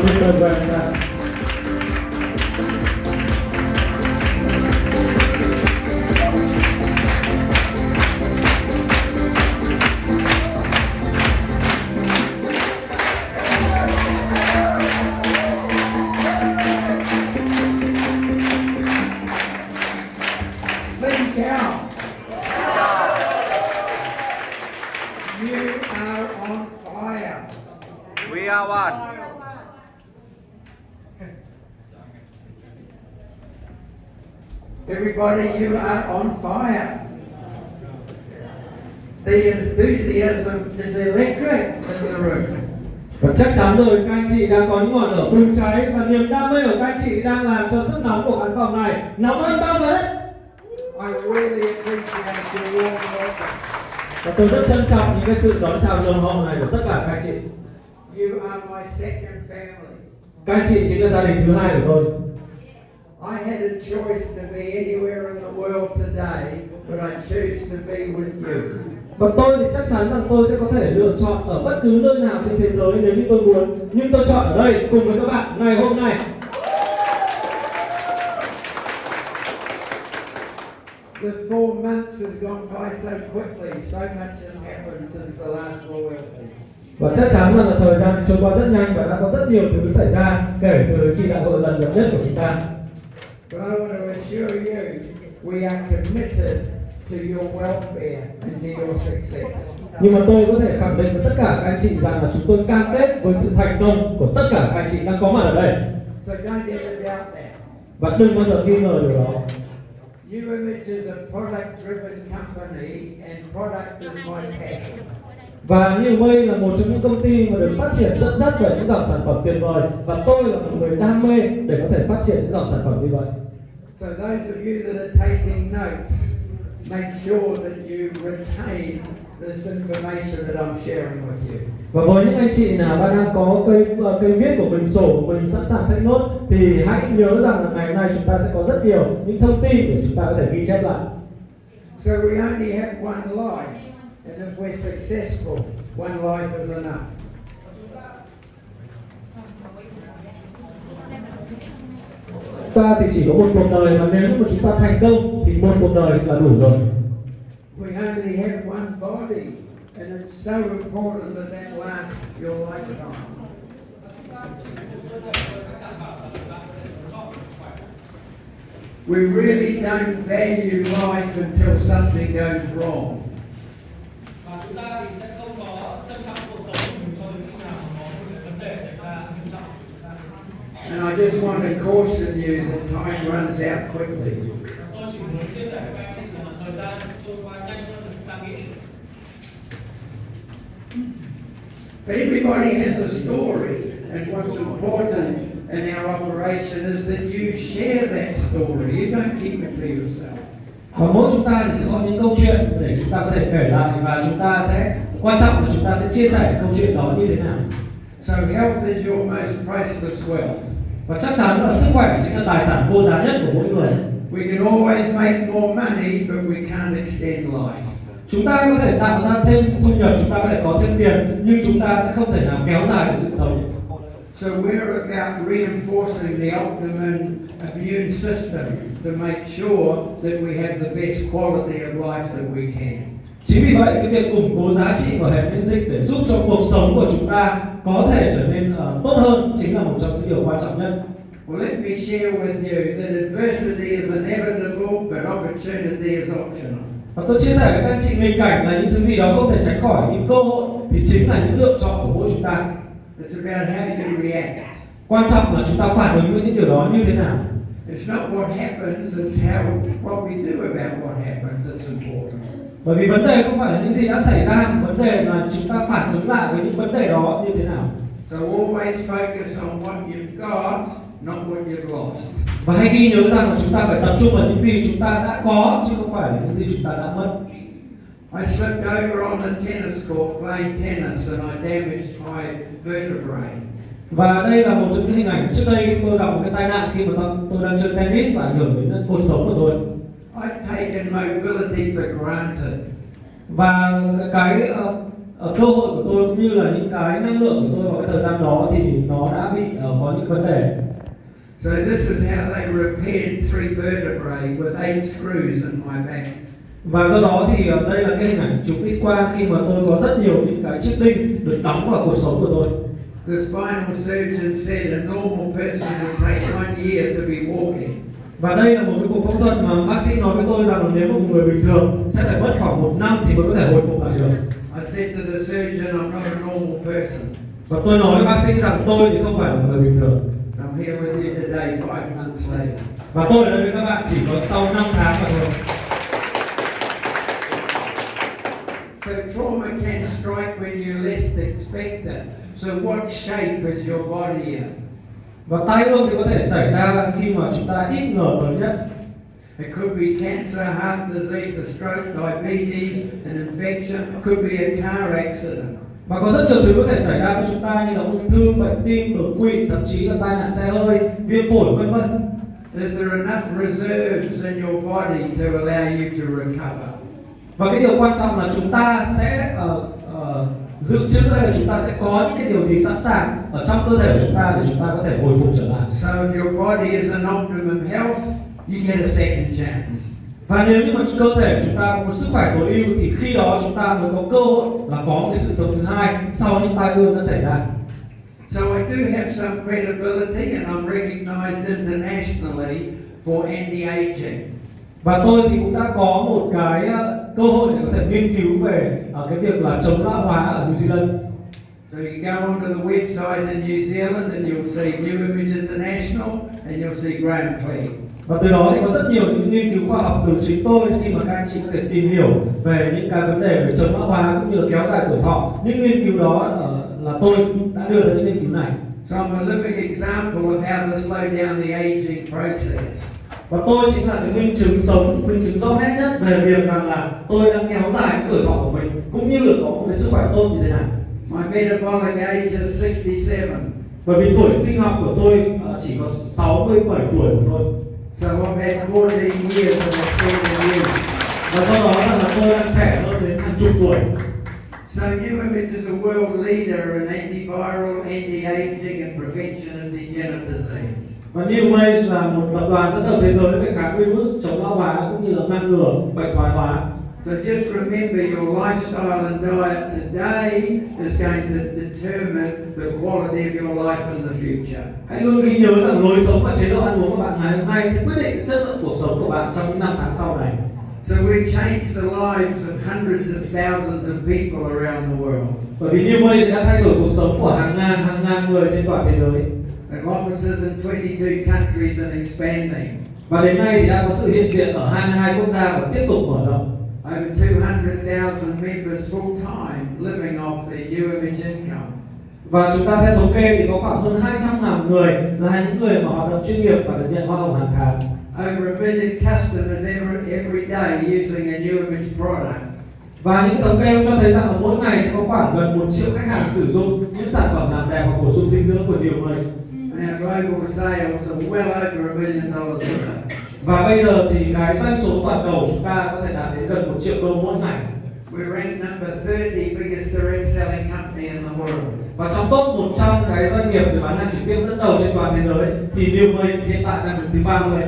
cái program ra. Xin chào. You are on fire. We are one. Everybody, you are on fire. The enthusiasm is electric in the room. Và chắc chắn rồi, các anh chị đang có những ngọn lửa bùng cháy và niềm đam mê của các anh chị đang làm cho sức nóng của căn phòng này nóng hơn bao giờ hết. I really appreciate your warm welcome. Và tôi rất trân trọng những cái sự đón chào nồng hậu này của tất cả các anh chị. You are my second family. Các anh chị chính là gia đình thứ hai của tôi. I had a choice to be anywhere in the world today, but I choose to be with you. Và tôi thì chắc chắn rằng tôi sẽ có thể lựa chọn ở bất cứ nơi nào trên thế giới nếu như tôi muốn. Nhưng tôi chọn ở đây cùng với các bạn ngày hôm nay. The 4 months has gone by so quickly, so much has happened since the last royalty. Và chắc chắn rằng là thời gian trôi qua rất nhanh và đã có rất nhiều thứ xảy ra kể từ khi đại hội lần nhất của chúng ta. But I want to assure you, we are committed to your welfare and to your success. Nhưng mà tôi có thể khẳng định với tất cả các anh chị rằng là chúng tôi cam kết với sự thành công của tất cả các anh chị đang có mặt ở đây. So don't ever doubt that. Và đừng bao giờ nghi ngờ điều đó. New Image is a product-driven company, and product is my passion. Và New Image là một trong những công ty mà được phát triển dẫn dắt bởi những dòng sản phẩm tuyệt vời, và tôi là một người đam mê để có thể phát triển những dòng sản phẩm như vậy. So those of you that are taking notes, make sure that you retain this information that I'm sharing with you. Và với những anh chị nào đang có cây viết của mình, sổ của mình sẵn sàng take note, thì hãy nhớ rằng là ngày hôm nay chúng ta sẽ có rất nhiều những thông tin để chúng ta có thể ghi chép lại. So we only have one life, and if we're successful, one life is enough. Ta thì chỉ có một cuộc đời, và nếu mà chúng ta thành công thì một cuộc đời là đủ rồi. We only have one body, and it's so important that that lasts your lifetime. We really don't value life until something goes wrong. Và chúng ta thì sẽ không có trân trọng cuộc sống của mình cho đến khi nào có một vấn đề xảy ra nghiêm trọng của chúng ta. And I just want to caution you that time runs out quickly. Tôi chỉ muốn chia sẻ với các anh chị rằng là thời gian trôi qua nhanh hơn là chúng ta nghĩ. But everybody has a story, and what's important in our operation is that you share that story. You don't keep it to yourself. Và mỗi chúng ta thì sẽ có những câu chuyện để chúng ta có thể kể lại, và chúng ta sẽ quan trọng là chúng ta sẽ chia sẻ câu chuyện đó như thế nào. So health is your most priceless wealth. Và chắc chắn là sức khỏe chính là tài sản vô giá nhất của mỗi người. We can always make more money, but we can't extend life. Chúng ta có thể tạo ra thêm thu nhập, chúng ta có thể có thêm tiền, nhưng chúng ta sẽ không thể nào kéo dài được sự sống. So we're about reinforcing the optimum immune system to make sure that we have the best quality of life that we can. Chính vì vậy, cái việc củng cố giá trị của hệ miễn dịch để giúp cho cuộc sống của chúng ta có thể trở nên tốt hơn chính là một trong những điều quan trọng nhất. Well, let me share with you that adversity is inevitable, but opportunity is optional. Và tôi chia sẻ với các anh chị nghịch cảnh là những thứ gì đó không thể tránh khỏi, những cơ hội thì chính là những lựa chọn của mỗi chúng ta. It's about how you react. Quan trọng là chúng ta phản ứng với những điều đó như thế nào. It's not what happens, it's what we do about what happens that's important. Bởi vì vấn đề không phải là những gì đã xảy ra, vấn đề là chúng ta phản ứng lại với những vấn đề đó như thế nào. So always focus on what you've got, not what you've lost. Và hãy ghi nhớ rằng là chúng ta phải tập trung vào những gì chúng ta đã có, chứ không phải là những gì chúng ta đã mất. I slipped over on the tennis court playing tennis and I damaged my vertebrae. Và đây là một trong những hình ảnh trước đây tôi gặp một cái tai nạn khi mà tôi đang chơi tennis và ảnh hưởng đến cột sống của tôi. I've taken mobility for granted. Và cái cơ hội của tôi cũng như là những cái năng lượng của tôi vào cái thời gian đó thì nó đã bị có những vấn đề. So this is how they repaired 3 vertebrae with 8 screws in my back. Và do đó thì đây là cái hình ảnh chụp X-quang khi mà tôi có rất nhiều những cái chiếc đinh được đóng vào cuộc sống của tôi. The spinal surgeon said a normal person would take 1 year to be walking. Và đây là một cái cuộc phẫu thuật mà bác sĩ nói với tôi rằng là nếu mà một người bình thường sẽ phải mất khoảng 1 năm thì mới có thể hồi phục lại được. I said to the surgeon, I'm not a normal person. Và tôi nói với bác sĩ rằng tôi thì không phải là một người bình thường. I'm here with you today 5 months later. Và tôi ở đây với các bạn chỉ có sau 5 tháng mà thôi. So trauma can strike when you least expect it. So what shape is your body in? Và tai ương thì có thể xảy ra khi mà chúng ta ít ngờ tới nhất. It could be cancer, heart disease, a stroke, diabetes, an infection. It could be a car accident. Và có rất nhiều thứ có thể xảy ra với chúng ta như là ung thư, bệnh tim, đột quỵ, thậm chí là tai nạn xe hơi, viêm phổi vân vân. Is there enough reserves in your body to allow you to recover? Và cái điều quan trọng là chúng ta sẽ dự trữ hay là chúng ta sẽ có những cái điều gì sẵn sàng ở trong cơ thể của chúng ta để chúng ta có thể hồi phục trở lại. So if your body is in optimum health, you get a second chance. Và nếu như mà cơ thể của chúng ta có một sức khỏe tối ưu thì khi đó chúng ta mới có cơ hội là có một cái sự sống thứ hai sau những tai ương đã xảy ra. So I do have some credibility and I'm recognized internationally for anti-aging. Và tôi thì cũng đã có một cái cơ hội để có thể nghiên cứu về cái việc là chống lão hóa ở New Zealand. So you go onto the website in New Zealand and you'll see New Image International and you'll see Graham Clegg. Và từ đó thì có rất nhiều những nghiên cứu khoa học từ chính tôi khi mà các anh chị có thể tìm hiểu về những cái vấn đề về chống lão hóa cũng như là kéo dài tuổi thọ. Những nghiên cứu đó là tôi đã đưa ra những nghiên cứu này. So I'm a living example of how to slow down the aging process. Và tôi chính là cái minh chứng sống, minh chứng rõ nét nhất về việc rằng là tôi đang kéo dài cái tuổi thọ của mình cũng như là có một cái sức khỏe tốt như thế nào. My metabolic age is 67. Bởi vì tuổi sinh học của tôi chỉ có 67 tuổi của tôi. So I've had 14 years of extended years. Và do đó là tôi đang trẻ hơn đến hàng chục tuổi. So New Image is a world leader in antiviral, anti-aging and prevention of degenerative disease. Và New Age là một tập đoàn dẫn đầu thế giới về kháng virus, chống lão hóa cũng như là ngăn ngừa bệnh thoái hóa. So just remember your lifestyle and diet today is going to determine the quality of your life in the future. Hãy luôn ghi nhớ rằng lối sống và chế độ ăn uống của bạn ngày hôm nay sẽ quyết định chất lượng cuộc sống của bạn trong những năm tháng sau này. So we've changed the lives of hundreds of thousands of people around the world. Bởi vì New Age đã thay đổi cuộc sống của hàng ngàn người trên toàn thế giới. They have offices in 22 countries and expanding. Và đến nay thì đã có sự hiện diện ở 22 quốc gia và tiếp tục mở rộng. Over 200,000 members full-time living off their New Image income. Và chúng ta theo thống kê thì có khoảng hơn 200.000 người là những người mà hoạt động chuyên nghiệp và được nhận hoa hồng hàng tháng. Over 1 million customers every day using a New Image product. Và những thống kê cho thấy rằng là mỗi ngày sẽ có khoảng gần 1 triệu khách hàng sử dụng những sản phẩm làm đẹp hoặc bổ sung dinh dưỡng của New Age. And our global sales are well over $1 million a day. Và bây giờ thì cái doanh số toàn cầu của chúng ta có thể đạt đến gần 1 triệu đô mỗi ngày. We're ranked number 30 biggest direct selling company in the world. Và trong top 100 cái doanh nghiệp về bán hàng trực tiếp dẫn đầu trên toàn thế giới thì New Age hiện tại đang đứng thứ 30.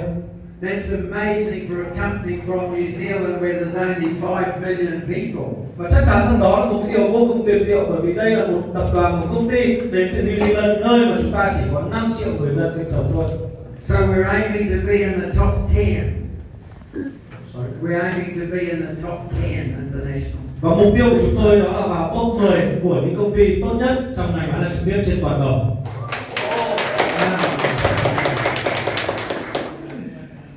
That's amazing for a company from New Zealand where there's only 5 million people. Và chắc chắn rằng đó là một cái điều vô cùng tuyệt diệu bởi vì đây là một tập đoàn, một công ty đến từ New Zealand nơi mà chúng ta chỉ có 5 triệu người dân sinh sống thôi. So we're aiming to be in the top 10. We're aiming to be in the top 10 international. Và mục tiêu của chúng tôi đó là vào top 10 của những công ty tốt nhất trong ngành bán hàng trực tiếp trên toàn cầu.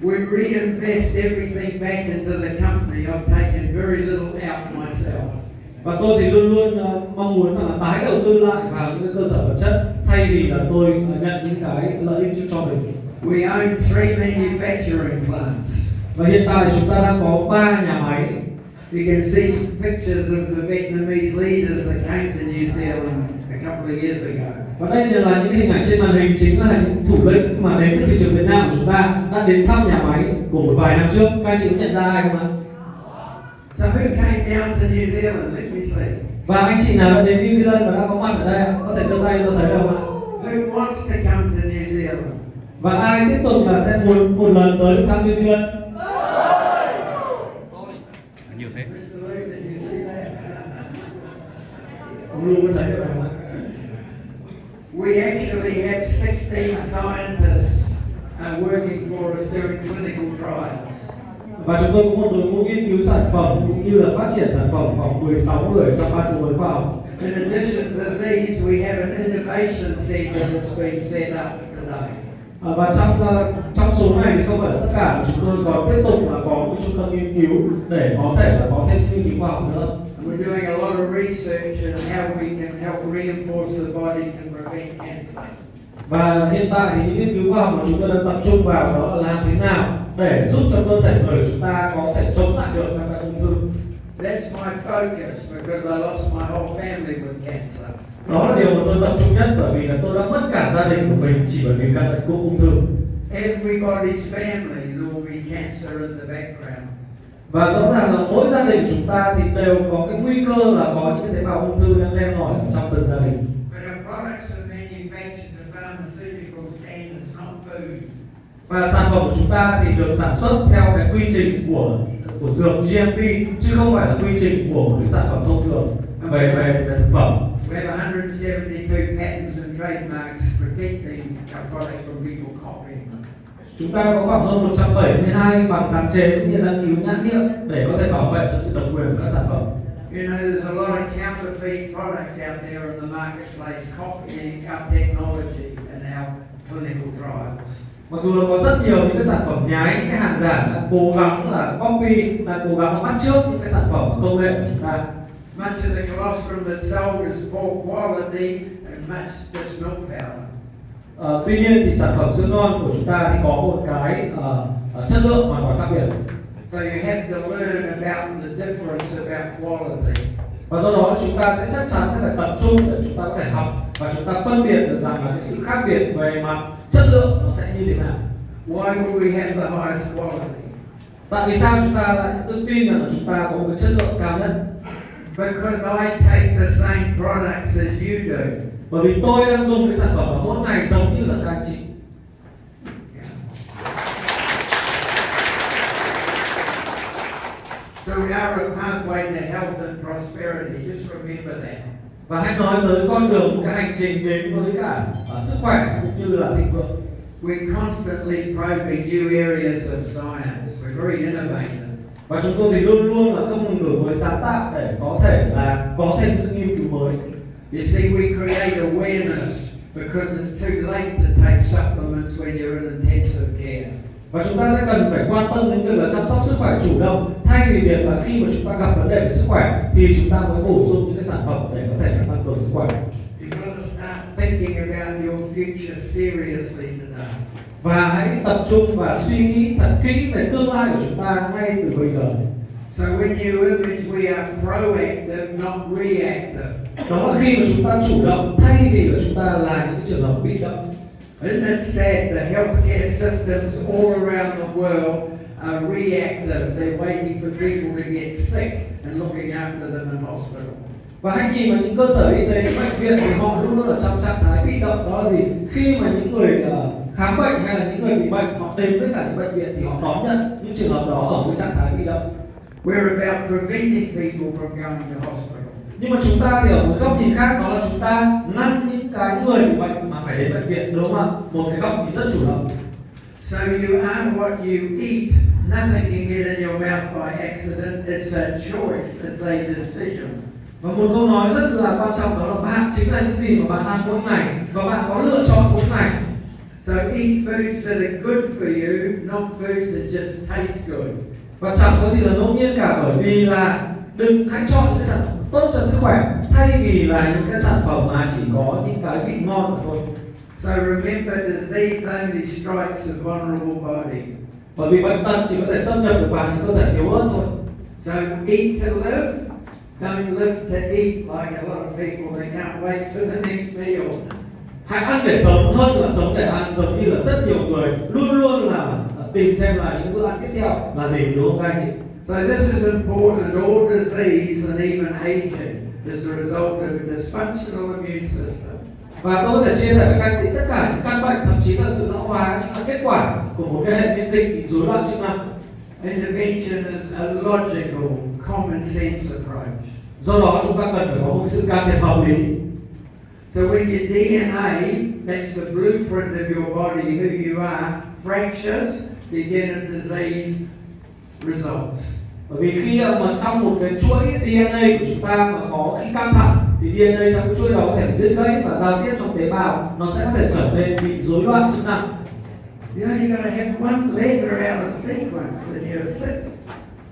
We reinvest everything back into the company. I've taken very little out myself. Và tôi thì luôn luôn mong muốn rằng là tái đầu tư lại vào những cái cơ sở vật chất thay vì là tôi nhận những cái lợi ích cho mình. We own 3 manufacturing plants. Và hiện tại chúng ta đang có 3 nhà máy. You can see some pictures of the Vietnamese leaders that came to New Zealand a couple of years ago. Và đây là những hình ảnh trên màn hình chính là những thủ lĩnh mà đến từ thị trường Việt Nam của chúng ta đã đến thăm nhà máy của một vài năm trước. Các anh chị có nhận ra ai không ạ? So who came down to New Zealand? Let me see. Và anh chị nào đã đến New Zealand và đã có mặt ở đây có thể giơ tay tôi thấy đâu ạ? Who wants to come to New Zealand? Và ai tiếp tục là sẽ muốn một lần tới được thăm New Zealand? Nhiều thế. Mr. Luke, did you see that? Ông Lu có thấy điều này không ạ? We actually have 16 scientists working for us doing clinical trials. Và chúng tôi có một đội ngũ nghiên cứu sản phẩm cũng như là phát triển sản phẩm khoảng 16 người trong ban tư vấn khoa học. In addition to these, we have an innovation center that's been set up today. Và trong số này thì không phải là tất cả, mà chúng tôi còn tiếp tục là có một trung tâm nghiên cứu để có thể là có thêm nghiên cứu khoa học nữa. We're doing a lot of research on how we can help reinforce the body to prevent cancer. Và hiện tại thì những nghiên cứu khoa học mà chúng tôi đang tập trung vào đó là làm thế nào để giúp cho cơ thể người chúng ta có thể chống lại được các ung thư. That's my focus because I lost my whole family with cancer. Đó là điều mà tôi tập trung nhất, bởi vì là tôi đã mất cả gia đình của mình chỉ bởi vì căn bệnh của ung thư. Everybody's family there will be cancer in the background. Và rõ ràng là mỗi gia đình chúng ta thì đều có cái nguy cơ là có những cái tế bào ung thư đang len lỏi ở trong từng gia đình. But our products are manufactured to pharmaceutical standards, not food. Và sản phẩm của chúng ta thì được sản xuất theo cái quy trình của dược GMP chứ không phải là quy trình của một cái sản phẩm thông thường về thực phẩm. We have 172 patents and trademarks protecting our products from people copying them. Chúng ta có khoảng hơn 172 bằng sáng chế cũng như đăng ký nhãn hiệu để có thể bảo vệ cho sự độc quyền của các sản phẩm. You know, there's a lot of counterfeit products out there in the marketplace copying our technology and our clinical trials. Mặc dù là có rất nhiều những cái sản phẩm nhái, những cái hàng giả đang cố gắng là copy, đang cố gắng bắt chước những cái sản phẩm công nghệ của chúng ta. Much of the colostrum that's sold is poor quality and much just milk powder. Tuy nhiên thì sản phẩm sữa non của chúng ta thì có một cái chất lượng hoàn toàn khác biệt. So you have to learn about the difference about quality. Và do đó chúng ta sẽ chắc chắn sẽ phải tập trung để chúng ta có thể học và chúng ta phân biệt được rằng là cái sự khác biệt về mặt chất lượng nó sẽ như thế nào. Why would we have the highest quality? Tại vì sao chúng ta lại tự tin rằng là chúng ta có một cái chất lượng cao nhất? Because I take the same products as you do. Bởi vì tôi đang dùng cái sản phẩm ở mỗi ngày giống như là các anh chị. So we are a pathway to health and prosperity. Just remember that. Và hãy nói tới con đường, cái hành trình đến với cả sức khỏe cũng như là thịnh vượng. We're constantly probing new areas of science. We're very innovative. Và chúng tôi thì luôn luôn là không ngừng đổi mới sáng tạo để có thể là có thêm những nghiên cứu mới. You see, we create awareness because it's too late to take supplements when you're in intensive care. Và chúng ta sẽ cần phải quan tâm đến việc là chăm sóc sức khỏe chủ động, thay vì việc là khi mà chúng ta gặp vấn đề về sức khỏe thì chúng ta mới bổ sung những cái sản phẩm để có thể tăng cường sức khỏe. You've got to start thinking about your future seriously today. Và hãy tập trung và suy nghĩ thật kỹ về tương lai của chúng ta ngay từ bây giờ. So when you image, we are proactive, not reactive. Đó là khi mà chúng ta chủ động thay vì là chúng ta là những trường hợp bị động. Isn't it sad the healthcare systems all around the world are reactive? They're waiting for people to get sick and looking after them in hospital. Và hãy nhìn vào những cơ sở y tế, những bệnh viện thì họ luôn luôn ở trong trạng thái bị động. Đó là gì? Khi mà những người khám bệnh hay là những người bị bệnh họ đến với cả những bệnh viện thì họ đón nhận những trường hợp đó ở một trạng thái bị động. We're about preventing people from going to hospital. Nhưng mà chúng ta thì ở một góc nhìn khác, đó là chúng ta ngăn những cái người bị bệnh mà phải đến bệnh viện, đúng không ạ? Một cái góc nhìn rất chủ động. So you are what you eat. Nothing can get in your mouth by accident. It's a choice. It's a decision. Và một câu nói rất là quan trọng đó là bạn chính là những gì mà bạn ăn mỗi ngày và bạn có lựa chọn mỗi ngày. So eat foods that are good for you, not foods that just taste good. Và chẳng có gì là ngẫu nhiên cả, bởi vì là hãy chọn những cái sản phẩm tốt cho sức khỏe thay vì là những cái sản phẩm mà chỉ có những cái vị ngon mà thôi. So remember, disease only strikes a vulnerable body. Bởi vì bệnh tật chỉ có thể xâm nhập được vào những cơ thể yếu ớt thôi. So eat to live. Don't live to eat like a lot of people. They can't wait for the next meal. Hãy ăn để sống hơn là sống để ăn, giống như là rất nhiều người luôn luôn là tìm xem là những bữa ăn tiếp theo là gì, đúng không các anh chị? So this is important, all disease and even aging is a result of a dysfunctional immune system. Và tôi có thể chia sẻ với các anh thì tất cả những căn bệnh, thậm chí là sự lão hóa, chính là kết quả của một cái hệ miễn dịch bị rối loạn chức năng. Intervention is a logical, common sense approach. Do đó chúng ta cần phải có một sự can thiệp hợp lý. So when your DNA, that's the blueprint of your body, who you are, fractures, degenerative disease results. Bởi vì khi mà trong một cái chuỗi DNA của chúng ta mà có khi căng thẳng thì DNA trong cái chuỗi đó có thể bị đứt gãy và giao tiếp trong tế bào, nó sẽ có thể trở nên bị rối loạn chức năng. You only got to have one letter out of sequence and you're sick.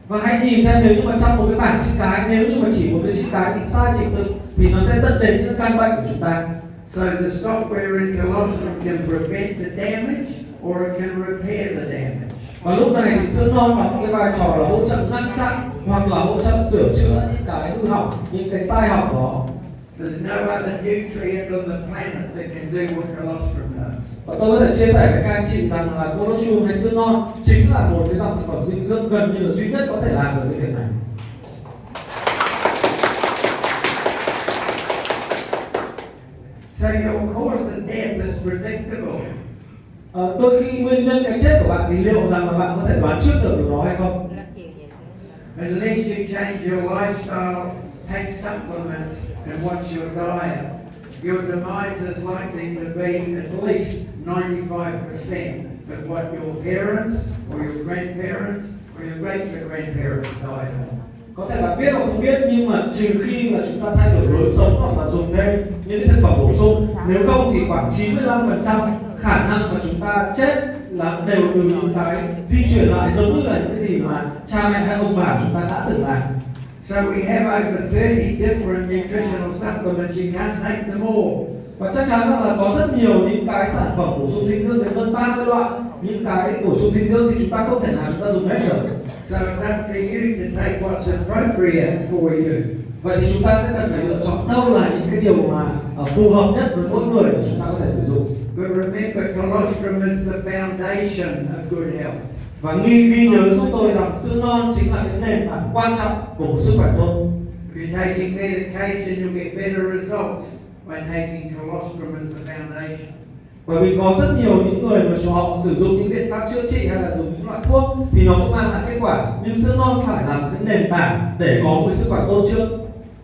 Và hãy nhìn xem nếu như mà trong một cái bảng chữ cái, nếu như mà chỉ một cái chữ cái bị sai trình tự thì nó sẽ dẫn đến những căn bệnh của chúng ta. So the software in colostrum can prevent the damage or it can repair the damage. Và lúc này thì sữa non đóng cái vai trò là hỗ trợ ngăn chặn hoặc là hỗ trợ sửa chữa những cái hư hỏng, những cái sai hỏng đó. There's no other nutrient on the planet that can do what colostrum does. Và tôi có thể chia sẻ với các anh chị rằng là colostrum hay sữa non chính là một cái dòng thực phẩm dinh dưỡng gần như là duy nhất có thể làm được cái việc này. So your cause of death is predictable. Đôi khi nguyên nhân cái chết của bạn thì liệu rằng là bạn có thể đoán trước được điều đó hay không? Unless you change your lifestyle, take supplements, and watch your diet, your demise is likely to be at least 95% of what your parents or your grandparents or your great-grandparents died of. Có thể bạn biết hoặc không biết, nhưng mà trừ khi là chúng ta thay đổi lối sống hoặc là dùng thêm những cái thực phẩm bổ sung, nếu không thì khoảng 95% khả năng mà chúng ta chết là đều từ những cái di chuyển lại, giống như là những cái gì mà cha mẹ hay ông bà chúng ta đã từng làm. So we have over 30 different nutritional supplements. You can't take them all. Và chắc chắn rằng là có rất nhiều những cái sản phẩm bổ sung dinh dưỡng đến hơn 30 loại. Những cái bổ sung dinh dưỡng thì chúng ta không thể nào chúng ta dùng hết được. So it's up to you to take what's appropriate for you. Vậy thì chúng ta sẽ cần phải lựa chọn đâu là những cái điều mà phù hợp nhất với mỗi người để chúng ta có thể sử dụng. But remember, colostrum is the foundation of good health. Và ghi nhớ giúp tôi rằng sữa non chính là cái nền tảng quan trọng của một sức khỏe tốt. If you're taking medication, you'll get better results by taking colostrum as the foundation. Bởi vì có rất nhiều những người mà họ sử dụng những biện pháp chữa trị hay là dùng những loại thuốc thì nó cũng mang lại kết quả, nhưng sữa non phải là cái nền tảng để có một sức khỏe tốt trước.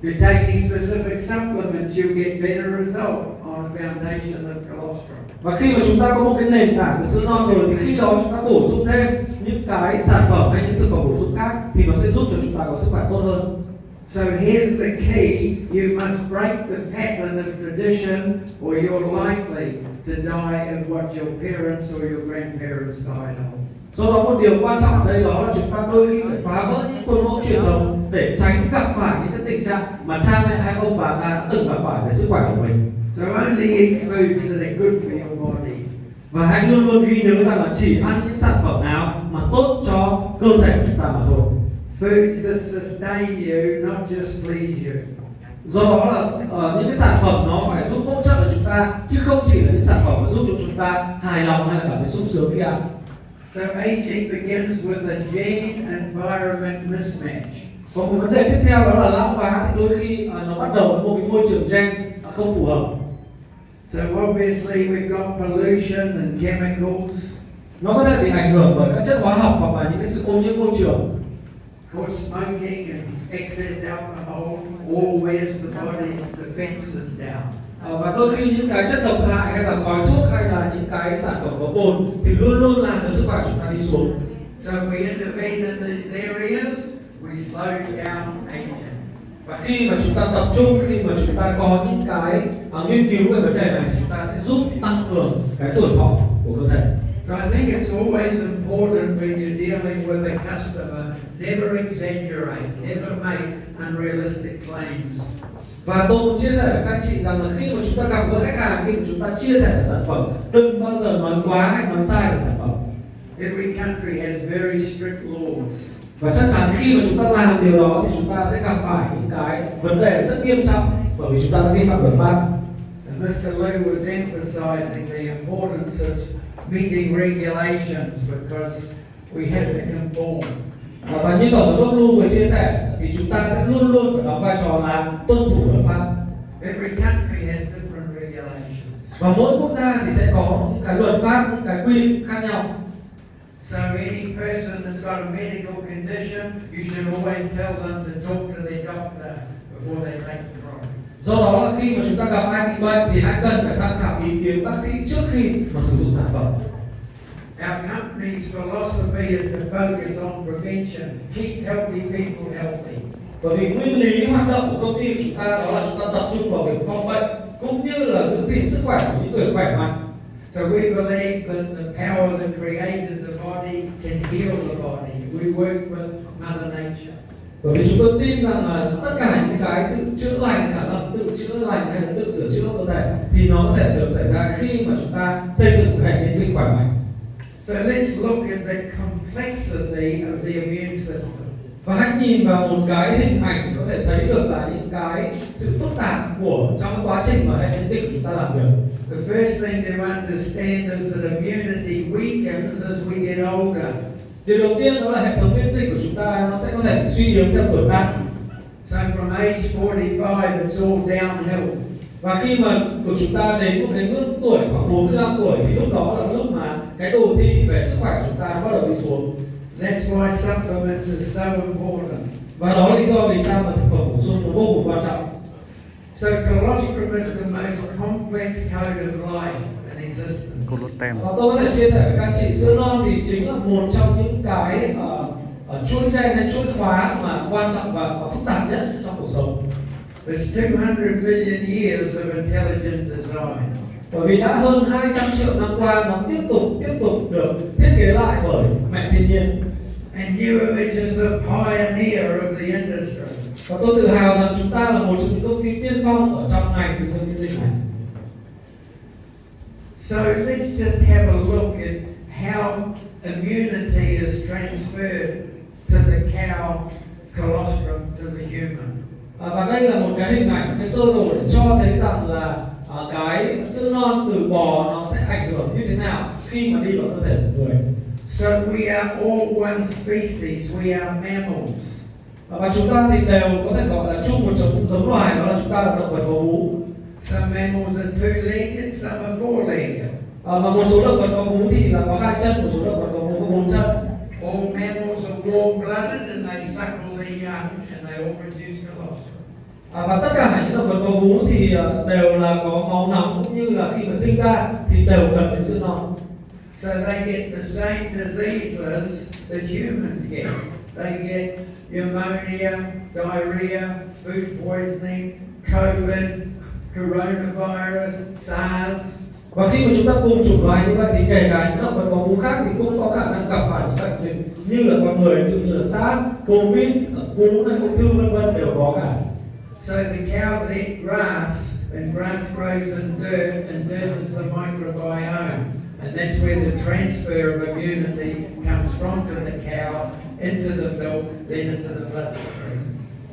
If you're taking specific supplements, you'll get better result on a foundation of colostrum. Và khi mà chúng ta có một cái nền tảng của sữa non rồi thì khi đó chúng ta bổ sung thêm những cái sản phẩm hay những thực phẩm bổ sung khác thì nó sẽ giúp cho chúng ta có sức khỏe tốt hơn. So here's the key: you must break the pattern of tradition, or you're likely to die of what your parents or your grandparents died of. Do đó một điều quan trọng ở đây đó là chúng ta đôi khi phải phá vỡ những khuôn mẫu truyền thống để tránh gặp phải những cái tình trạng mà cha mẹ hay ông bà ta đã từng gặp phải về sức khỏe của mình. So only eat foods that are good for your body. Và hãy luôn luôn ghi nhớ rằng là chỉ ăn những sản phẩm nào mà tốt cho cơ thể của chúng ta mà thôi. Foods that sustain you, not just please you. Do đó là những cái sản phẩm nó phải giúp hỗ trợ cho chúng ta, chứ không chỉ là những sản phẩm mà giúp cho chúng ta hài lòng hay là cảm thấy sung sướng khi ăn. So aging begins with a gene environment mismatch. Còn một vấn đề tiếp theo đó là lão hóa thì đôi khi nó bắt đầu với một cái môi trường gen không phù hợp. So obviously we've got pollution and chemicals. Nó có thể bị ảnh hưởng bởi các chất hóa học hoặc là những cái sự ô nhiễm môi trường. Of course, smoking and excess alcohol all wears the body's defenses down. Và đôi khi những cái chất độc hại hay là khói thuốc hay là những cái sản phẩm có cồn thì luôn luôn làm cho sức khỏe chúng ta đi xuống. So if we intervene in these areas, we slow down aging. Và khi mà chúng ta tập trung, khi mà chúng ta có những cái nghiên cứu về vấn đề này thì chúng ta sẽ giúp tăng cường cái tuổi thọ của cơ thể. So I think it's always important when you're dealing with a customer, never exaggerate, never make unrealistic claims. Và tôi muốn chia sẻ với các anh chị rằng là khi mà chúng ta gặp gỡ khách hàng, khi mà chúng ta chia sẻ về sản phẩm, đừng bao giờ nói quá hay nói sai về sản phẩm. Every country has very strict laws. Và chắc chắn khi mà chúng ta làm điều đó thì chúng ta sẽ gặp phải những cái vấn đề rất nghiêm trọng bởi vì chúng ta đã vi phạm luật pháp. And Mr. Liu was emphasizing the importance of meeting regulations because we have to conform. Và như Tổng giám đốc Lu vừa chia sẻ thì chúng ta sẽ luôn luôn phải đóng vai trò là tuân thủ luật pháp. Every country has different regulations. Và mỗi quốc gia thì sẽ có những cái luật pháp, những cái quy định khác nhau. So any person that's got a medical condition, you should always tell them to talk to their doctor before they take the product. Do đó là khi mà chúng ta gặp ai bị bệnh thì hãy cần phải tham khảo ý kiến bác sĩ trước khi mà sử dụng sản phẩm. Our company's philosophy is to focus on prevention, keep healthy people healthy. Bởi vì nguyên lý hoạt động của công ty của chúng ta đó là chúng ta tập trung vào việc phòng bệnh cũng như là giữ gìn sức khỏe của những người khỏe mạnh. So we believe that the power that created the body can heal the body. We work with Mother Nature. Bởi vì chúng tôi tin rằng là tất cả những cái sự chữa lành, khả năng tự chữa lành hay là tự sửa chữa cơ thể thì nó có thể được xảy ra khi mà chúng ta xây dựng một hệ miễn dịch khỏe mạnh. So let's look at the complexity of the immune system. Và hãy nhìn vào một cái hình ảnh thì có thể thấy được là những cái sự phức tạp của trong quá trình mà hệ miễn dịch của chúng ta làm việc. The first thing to understand is that immunity weakens as we get older. Điều đầu tiên đó là hệ thống miễn dịch của chúng ta nó sẽ có thể suy yếu theo tuổi tác. So from age 45, it's all downhill. Và khi mà của chúng ta đến một cái ngưỡng tuổi khoảng 45 tuổi thì lúc đó là lúc mà cái đồ thị về sức khỏe của chúng ta bắt đầu đi xuống. That's why supplements are so important. Và đó là lý do vì sao mà thực phẩm bổ sung nó vô cùng quan trọng. So colostrum is the most complex code of life in existence. Và tôi có thể chia sẻ với các anh chị, sữa non thì chính là một trong những cái chuỗi gen hay chuỗi khóa mà quan trọng và phức tạp nhất trong cuộc sống. There's 200 million years of intelligent design. Bởi vì đã hơn 200 triệu năm qua nó tiếp tục được thiết kế lại bởi mẹ thiên nhiên. And Neoimage is the pioneer of the industry. Và tôi tự hào rằng chúng ta là một trong những công ty tiên phong ở trong ngành thực dân miễn dịch này. So let's just have a look at how immunity is transferred to the cow colostrum to the human. Và đây là một cái hình ảnh, cái sơ đồ để cho thấy rằng là cái sữa non từ bò nó sẽ ảnh hưởng như thế nào khi mà đi vào cơ thể của người. So we are all one species, we are mammals. Và chúng ta thì đều có thể gọi là chung một giống loài, đó là chúng ta là động vật có vú. Some mammals are two-legged, some are four-legged. Và một số động vật có vú thì là có 2 chân, một số động vật có vú có 4 chân. All mammals are warm-blooded and they suckle their young and they all produce colostrum. Và tất cả những động vật có vú thì đều là có máu nóng cũng như là khi mà sinh ra thì đều cần đến sữa non. So they get the same diseases that humans get. They get pneumonia, diarrhea, food poisoning, COVID, coronavirus, SARS. Và khi mà chúng ta cùng chủng loài như vậy thì kể cả những động vật có vú khác thì cũng có khả năng gặp phải những bệnh dịch như là con người, ví dụ như là SARS, COVID, cúm hay ung thư vân vân đều có cả. So the cows eat grass and grass grows in dirt and dirt is the microbiome. And that's where the transfer of immunity comes from to the cow, into the milk, then into the bloodstream.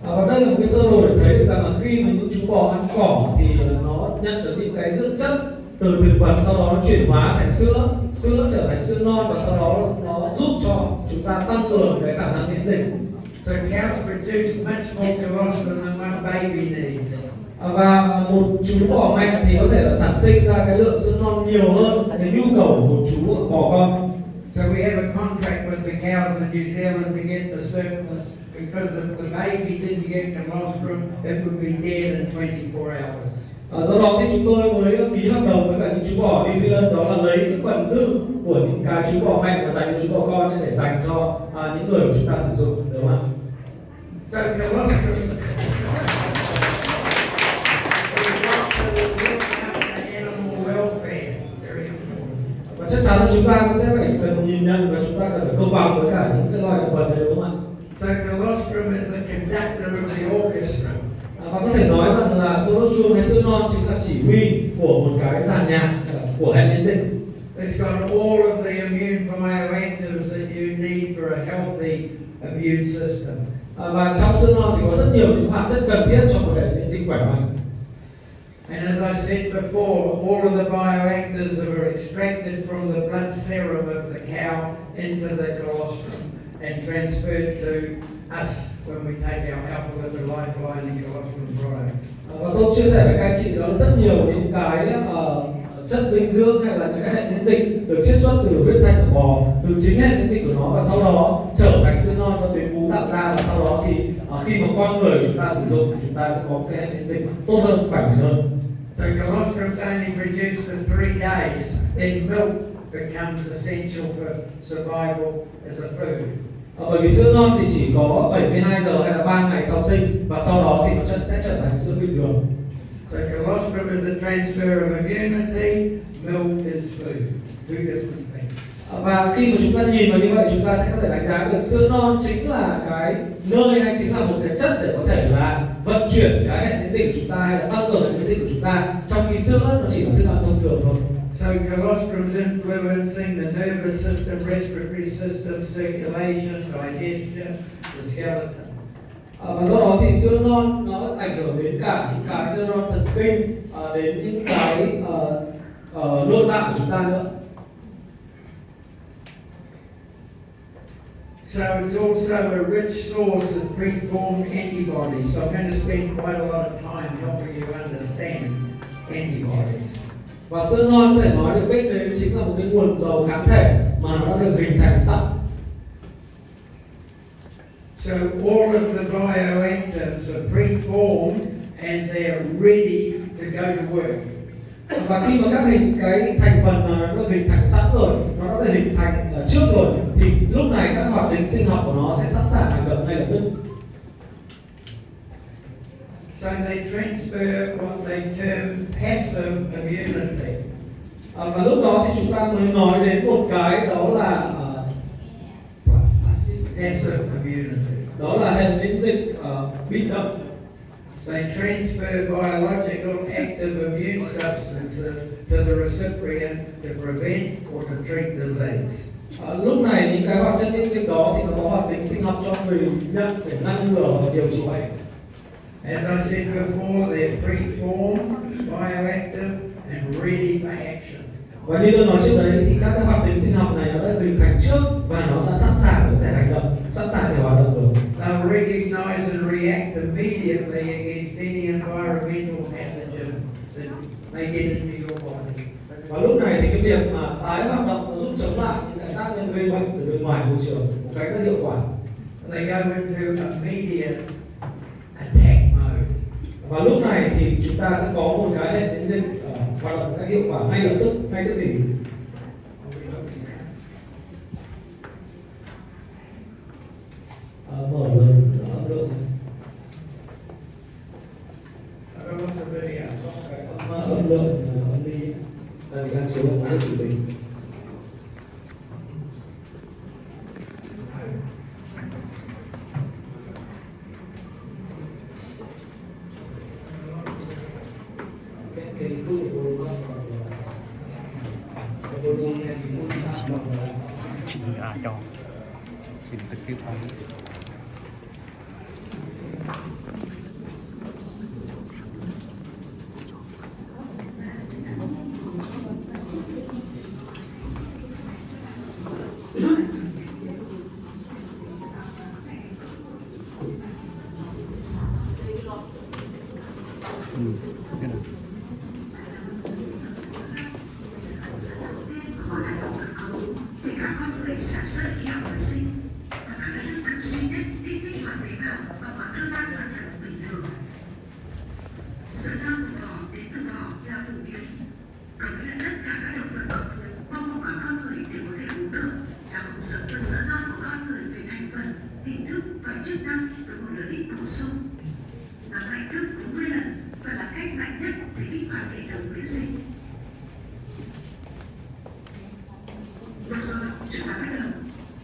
Và đây là một cái sơ đồ để thấy được rằng là khi mà những chú bò ăn cỏ thì nó nhận được những cái dưỡng chất từ thực vật, sau đó nó chuyển hóa thành sữa, sữa trở thành sữa non và sau đó nó giúp cho chúng ta tăng cường cái khả năng miễn dịch. So cows produce much more colostrum than one baby needs. Và một chú bò mẹ thì có thể là sản sinh ra cái lượng sữa non nhiều hơn cái nhu cầu của một chú bò con. So we have a contract with the cows in New Zealand to get the surplus because if the baby didn't get colostrum, it would be dead in 24 hours. Do đó thì chúng tôi mới ký hợp đồng với cả những chú bò New Zealand, đó là lấy cái phần dư của những cái chú bò mẹ và dành cho chú bò con để dành cho những người của chúng ta sử dụng, đúng không ạ? So colostrum is animal welfare, very important. Và chắc chắn là chúng ta cũng sẽ phải cần nhìn nhận và chúng ta cần phải công bằng với cả những cái loài động vật này, đúng không ạ? So colostrum is the conductor of the orchestra. Và có thể nói rằng là colostrum hay sữa non chính là chỉ huy của một cái dàn nhạc của hệ miễn dịch. It's got all of the immune bioactives that you need for a healthy immune system. Và trong sữa non thì có rất nhiều những hoạt chất cần thiết cho một hệ miễn dịch khỏe mạnh. And as I said before, all of the bioactives are extracted from the blood serum of the cow into the colostrum and transferred to us when we take our alpha lipid lifeline and colostrum products. Và tôi chia sẻ với các anh chị đó là rất nhiều những cái chất dinh dưỡng hay là những cái hệ miễn dịch được chiết xuất từ huyết thanh của bò, từ chính hệ miễn dịch của nó, và sau đó trở thành sữa non cho tuyến vú tạo ra, và sau đó thì khi mà con người chúng ta sử dụng thì chúng ta sẽ có một cái hệ miễn dịch tốt hơn, khỏe mạnh hơn. So colostrum's only produced for 3 days, then milk becomes essential for survival as a food. Bởi vì sữa non thì chỉ có 72 giờ hay là 3 ngày sau sinh, và sau đó thì nó sẽ trở thành sữa bình thường. So colostrum is a transfer of immunity, milk is food. Two different things. Và khi mà chúng ta nhìn vào như vậy, chúng ta sẽ có thể đánh giá được sữa non chính là cái nơi hay chính là một cái chất để có thể là vận chuyển cái hệ miễn dịch của chúng ta hay là tăng cường hệ miễn dịch của chúng ta, trong khi sữa nó chỉ là thức ăn thông thường thôi. So colostrum's influencing the nervous system, respiratory system, circulation, digestion, the skeleton. Và do đó thì sữa non nó ảnh hưởng đến cả những cái neuron thần kinh, đến những cái nội tạng của chúng ta nữa. So it's also a rich source of preformed antibodies. So I'm going to spend quite a lot of time helping you understand antibodies. Và sữa non có thể nói được cách đấy chính là một cái nguồn dầu kháng thể mà nó đã được hình thành sẵn. So all of the bioactives are preformed and they're ready to go to work. Và khi mà cái thành phần mà nó được hình thành sẵn rồi, nó đã được hình thành trước rồi, thì lúc này các hoạt tính sinh học của nó sẽ sẵn sàng hành động ngay lập tức. So they transfer what they term passive immunity. Và lúc đó thì chúng ta mới nói đến một cái đó là Passive immunity. đó là hệ miễn dịch bị động. They transfer biological active immune substances to the recipient to prevent or to treat disease. Lúc này những cái hoạt chất miễn dịch đó thì nó có hoạt tính sinh học cho người nhận để ngăn ngừa và điều trị bệnh. As I said before, they're preformed, bioactive, and ready for action. Và như tôi nói trước đấy thì các cái hoạt tính sinh học này nó đã hình thành trước và nó đã sẵn sàng để có thể hành động, sẵn sàng để hoạt động rồi. They'll recognize and react immediately against any environmental pathogen that may get into your body. Và lúc này thì cái việc mà tái hoạt động nó giúp chống lại những cái tác nhân gây bệnh từ bên ngoài môi trường một cách rất hiệu quả. They go into immediate attack mode. Và lúc này thì chúng ta sẽ có một cái hệ miễn dịch hoạt động một cách hiệu quả ngay lập tức, ngay tức thì. Mở lớn âm lượng. Âm lượng âm ly tại vì đang chiếu một cái chủ đề. Cái khu của tôi nghe thì muốn chị cho xin tất tiếp theo. Cái này. Để cả con người sản xuất khí học và sinh, và nó là thức ăn duy nhất kích thích hoạt tế bào và mọi cơ quan hoạt động bình thường. Sữa non của bò đến từ bò là phổ biến, có nghĩa là tất cả các động vật có vú, bao gồm cả con người đều có thể uống được, là hỗn hợp của sữa non của con người về thành phần, hình thức và chức năng với một lợi ích bổ sung. Nó mạnh gấp 40 lần và là cách mạnh nhất để kích hoạt hệ thống miễn dịch. Được rồi, chúng ta bắt đầu.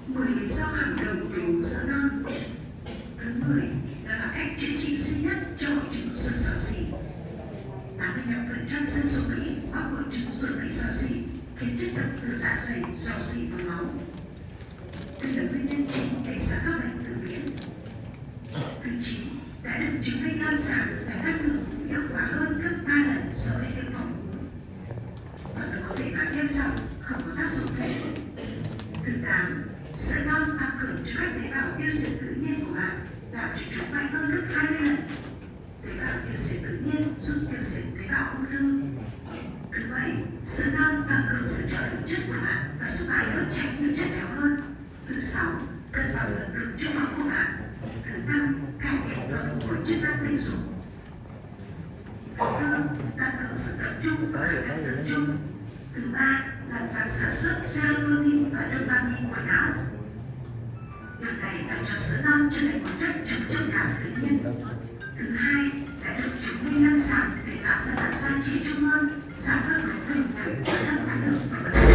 10 lý do hàng đầu để uống sữa non. Thứ 10, đó là cách chữa trị duy nhất cho hội chứng xuột xỏ xỉ. 85% dân số Mỹ mắc hội chứng xuột bị xỏ xỉ, khiến chất độc từ dạ dày xỏ xỉ vào máu. Đây là nguyên nhân chính gây ra các bệnh tự miễn. Thứ 9, đã được chứng minh lâm sàng là ngăn ngừa hiệu quả hơn gấp 3 lần so với tiêm phòng. Và tôi có thể nói thêm rằng không có tác dụng phụ. Thứ 8, sữa non tăng cường cho các tế bào tiêu diệt tự nhiên của bạn, làm điều dịch tế bào ung thư. Thứ bảy, sữa non tăng cường sự trao đổi chất của bạn và giúp bạn đốt cháy nhiều chất béo hơn. Thứ sáu, cân bằng lượng đường trong máu của bạn. Thứ năm, cải thiện và phục hồi chức năng tình dục. Thứ tư, tăng cường sự tập trung và khả năng tập trung. Thứ ba, làm tăng sản xuất serotonin và dopamine của não. Điều này làm cho sữa non trở thành một chất chống trầm cảm tự nhiên. Thứ hai, đã được chứng minh lâm sàng để tạo ra làn da trẻ trung hơn, giảm cân đột ngột và tăng khả năng và vận động.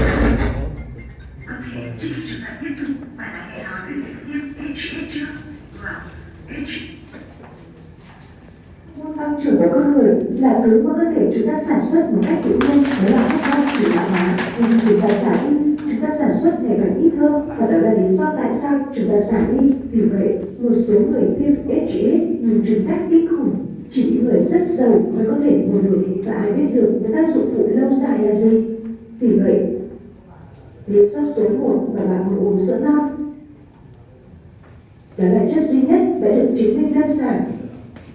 Ok, trước khi chúng ta tiếp tục, bạn đã nghe nói về việc tiêm HGH chưa? Well, Môn tăng trưởng của con người là thứ mà cơ thể chúng ta sản xuất một cách tự nhiên, đó là hormone chuyển hóa. Nhưng chúng ta giảm đi, chúng ta sản xuất ngày càng ít hơn, và đó là lý do tại sao chúng ta giảm đi. Vì vậy, một số người tiêm HGH nhưng chứng cách kinh khủng. Chỉ những người rất giàu mới có thể mua được, và ai biết được những tác dụng phụ lâu dài là gì. Vì vậy, lý do số 1 mà bạn muốn uống sữa non đó là chất duy nhất đã được chứng minh lâm sàng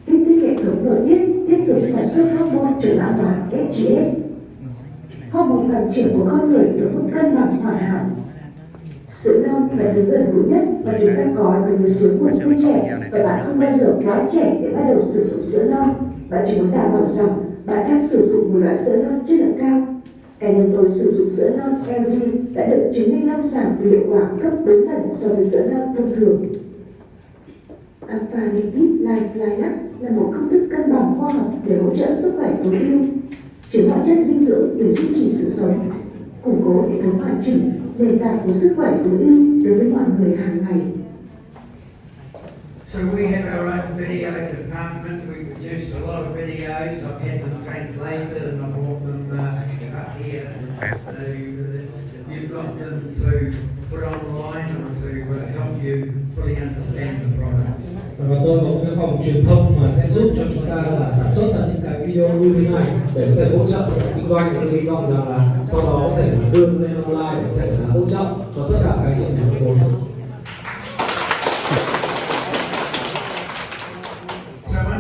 kích thích hệ thống nội tiết tiếp tục sản xuất hormone trở lại đoàn HGH. Hormone tăng trưởng của con người được một cân bằng hoàn hảo. Sữa non là thứ gần gũi nhất mà chúng ta có với một số nguồn tươi trẻ, và bạn không bao giờ quá trẻ để bắt đầu sử dụng sữa non. Bạn chỉ muốn đảm bảo rằng bạn đang sử dụng một loại sữa non chất lượng cao. Cá nhân tôi sử dụng sữa non LG đã được chứng minh lâm sàng vì hiệu quả gấp 4 lần so với sữa non thông thường. Alpha Lipid Life là một công thức cân bằng khoa học để hỗ trợ sức khỏe tối ưu, chứa mọi chất dinh dưỡng để duy trì sự sống, củng cố hệ thống hoàn chỉnh, nền tảng của sức khỏe tối ưu đối với mọi người hàng ngày. So we have our own video department. We produce a lot of videos. I've had them translated and I brought them up here. You've got them to put online or to help you fully understand the products. Và tôi có một cái phòng truyền thông mà sẽ giúp cho chúng ta là sản xuất ra những cái video như thế này để có thể hỗ trợ cho kinh doanh. Tôi hy vọng rằng là sau đó có thể là đưa lên online để có thể là hỗ trợ cho tất cả các anh chị nhà phân phối.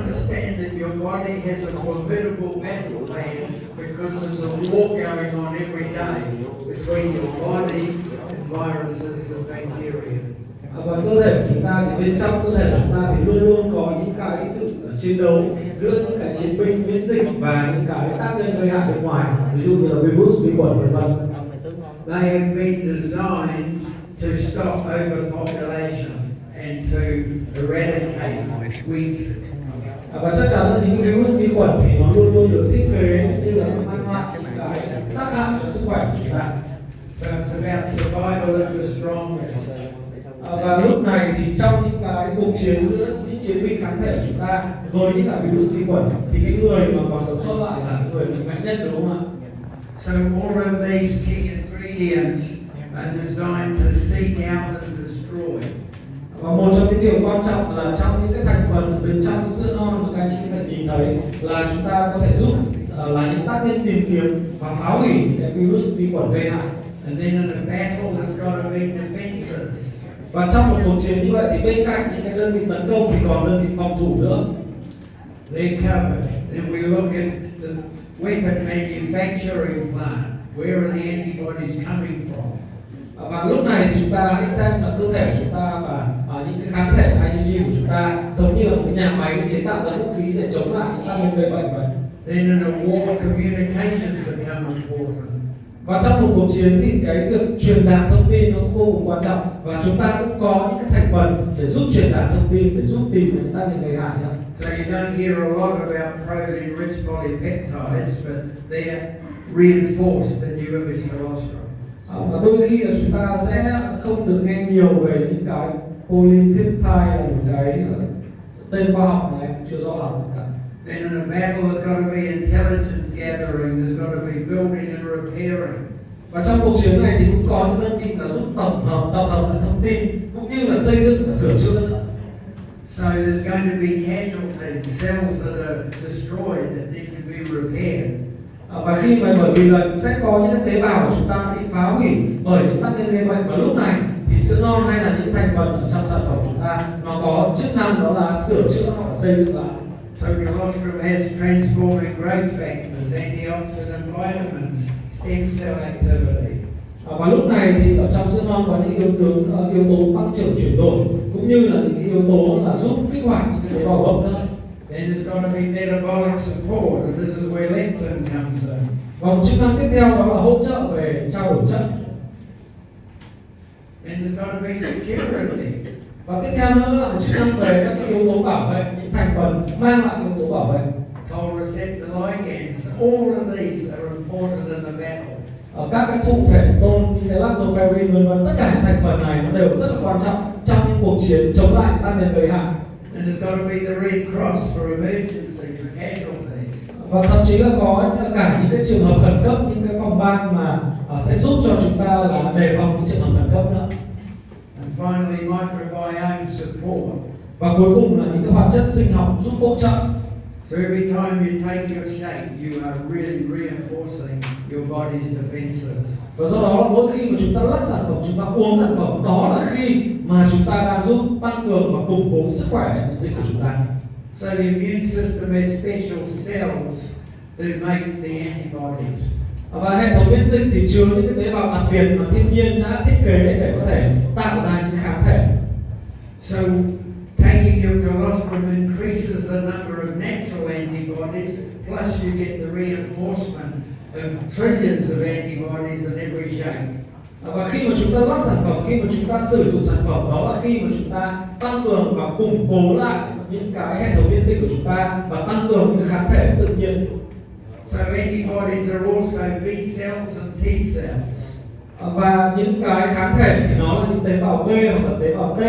Understand that your body has a formidable battle plan because there's a war going on every day between your body and viruses and bacteria. Và cơ thể của chúng ta thì bên trong cơ thể chúng ta thì luôn luôn có những cái sự chiến đấu giữa những cái chiến binh miễn dịch và những cái tác nhân gây hại bên ngoài, ví dụ như là virus, vi khuẩn, vân vân. They have been designed to stop overpopulation and to eradicate weak. Và chắc chắn là những virus, vi khuẩn thì nó luôn luôn được thiết kế như là mang lại những cái tác hại cho sức khỏe của chúng ta. So it's about survival of the strongest. Và lúc này thì trong những cái cuộc chiến giữa những chiến binh kháng thể của chúng ta với những cái virus, vi khuẩn thì cái người mà còn sống sót lại là những người mạnh mẽ nhất, đúng không ạ? So all of these key ingredients are designed to seek out and destroy. Và một trong những điều quan trọng là trong những cái thành phần ở bên trong sữa non mà các anh chị có thể nhìn thấy là chúng ta có thể giúp là những tác nhân tìm kiếm và phá hủy cái virus, vi khuẩn gây hại. And then in a battle there's got to be defenses. Và trong một cuộc chiến như vậy thì bên cạnh những cái đơn vị tấn công thì còn đơn vị phòng thủ nữa. They're covered. Then we look at the weapon manufacturing plant. Where are the antibodies coming from? Và lúc này thì chúng ta hãy xem là cơ thể của chúng ta và những cái kháng thể IgG của chúng ta giống như là một cái nhà máy chế tạo ra vũ khí để chống lại những tác nhân gây bệnh vậy. Then in a war, communications become important. Và trong một cuộc chiến thì cái việc truyền đạt thông tin nó cũng vô cùng quan trọng, và chúng ta cũng có những cái thành phần để giúp truyền đạt thông tin, để giúp tìm những tác nhân gây hại nữa. So you don't hear a lot about protein-rich polypeptides, but they're reinforced in your image cholesterol. Và đôi khi là chúng ta sẽ không được nghe nhiều về những cái polypeptide, là một cái tên khoa học này chưa rõ lắm. Then in a battle, there's got to be intelligence gathering. There's got to be building and repairing. Và trong cuộc chiến này thì cũng có những đơn vị là giúp tập hợp lại thông tin cũng như là xây dựng và sửa chữa nữa. So there's going to be casualties, cells that are destroyed that need to be repaired. Và khi mà bởi vì là sẽ có những cái tế bào của chúng ta bị phá hủy bởi những tác nhân gây bệnh, và lúc này thì sữa non hay là những thành phần ở trong sản phẩm của chúng ta nó có chức năng đó là sửa chữa hoặc là xây dựng lại. So colostrum has transforming growth factors, antioxidant vitamins, stem cell activity. Và lúc này thì ở trong sữa non có những yếu tố tăng trưởng chuyển đổi cũng như là những yếu tố là giúp kích hoạt những cái tế bào gốc nữa. Then there's got to be metabolic support, and this is where leptin comes in. Và một chức năng tiếp theo đó là hỗ trợ về trao đổi chất. Then there's got to be security. Và tiếp theo nữa là một chức năng về các cái yếu tố bảo vệ, những thành phần mang lại yếu tố bảo vệ. Cold receptor ligands, all of these are important in the battle. Ở các cái thụ thể tôn như cái lactoferrin vân vân, tất cả những thành phần này nó đều rất là quan trọng trong những cuộc chiến chống lại tác nhân gây hại. And there's got to be the Red Cross for emergency, for casualties. Và thậm chí là có cả những cái trường hợp khẩn cấp, những cái phòng ban mà sẽ giúp cho chúng ta là đề phòng những trường hợp khẩn cấp nữa. And finally, microbiome support. Và cuối cùng là những cái hoạt chất sinh học giúp hỗ trợ. So every time you take your shake, you are really reinforcing your body's defenses. Và do đó là mỗi khi mà chúng ta lắc sản phẩm, chúng ta uống sản phẩm, đó là khi mà chúng ta đang giúp tăng cường và củng cố sức khỏe miễn dịch của chúng ta. So the immune system has special cells to make the antibodies. Và hệ thống miễn dịch thì chứa những cái tế bào đặc biệt mà thiên nhiên đã thiết kế để có thể tạo ra những kháng thể. So taking your colostrum increases the number of natural antibodies, plus you get the reinforcement of trillions of antibodies in every shake. Và khi mà chúng ta lắc sản phẩm, khi mà chúng ta sử dụng sản phẩm, đó là khi mà chúng ta tăng cường và củng cố lại những cái hệ thống miễn dịch của chúng ta và tăng cường những kháng thể tự nhiên. So antibodies are also B cells and T cells. Và những cái kháng thể thì nó là những tế bào B hoặc là tế bào T.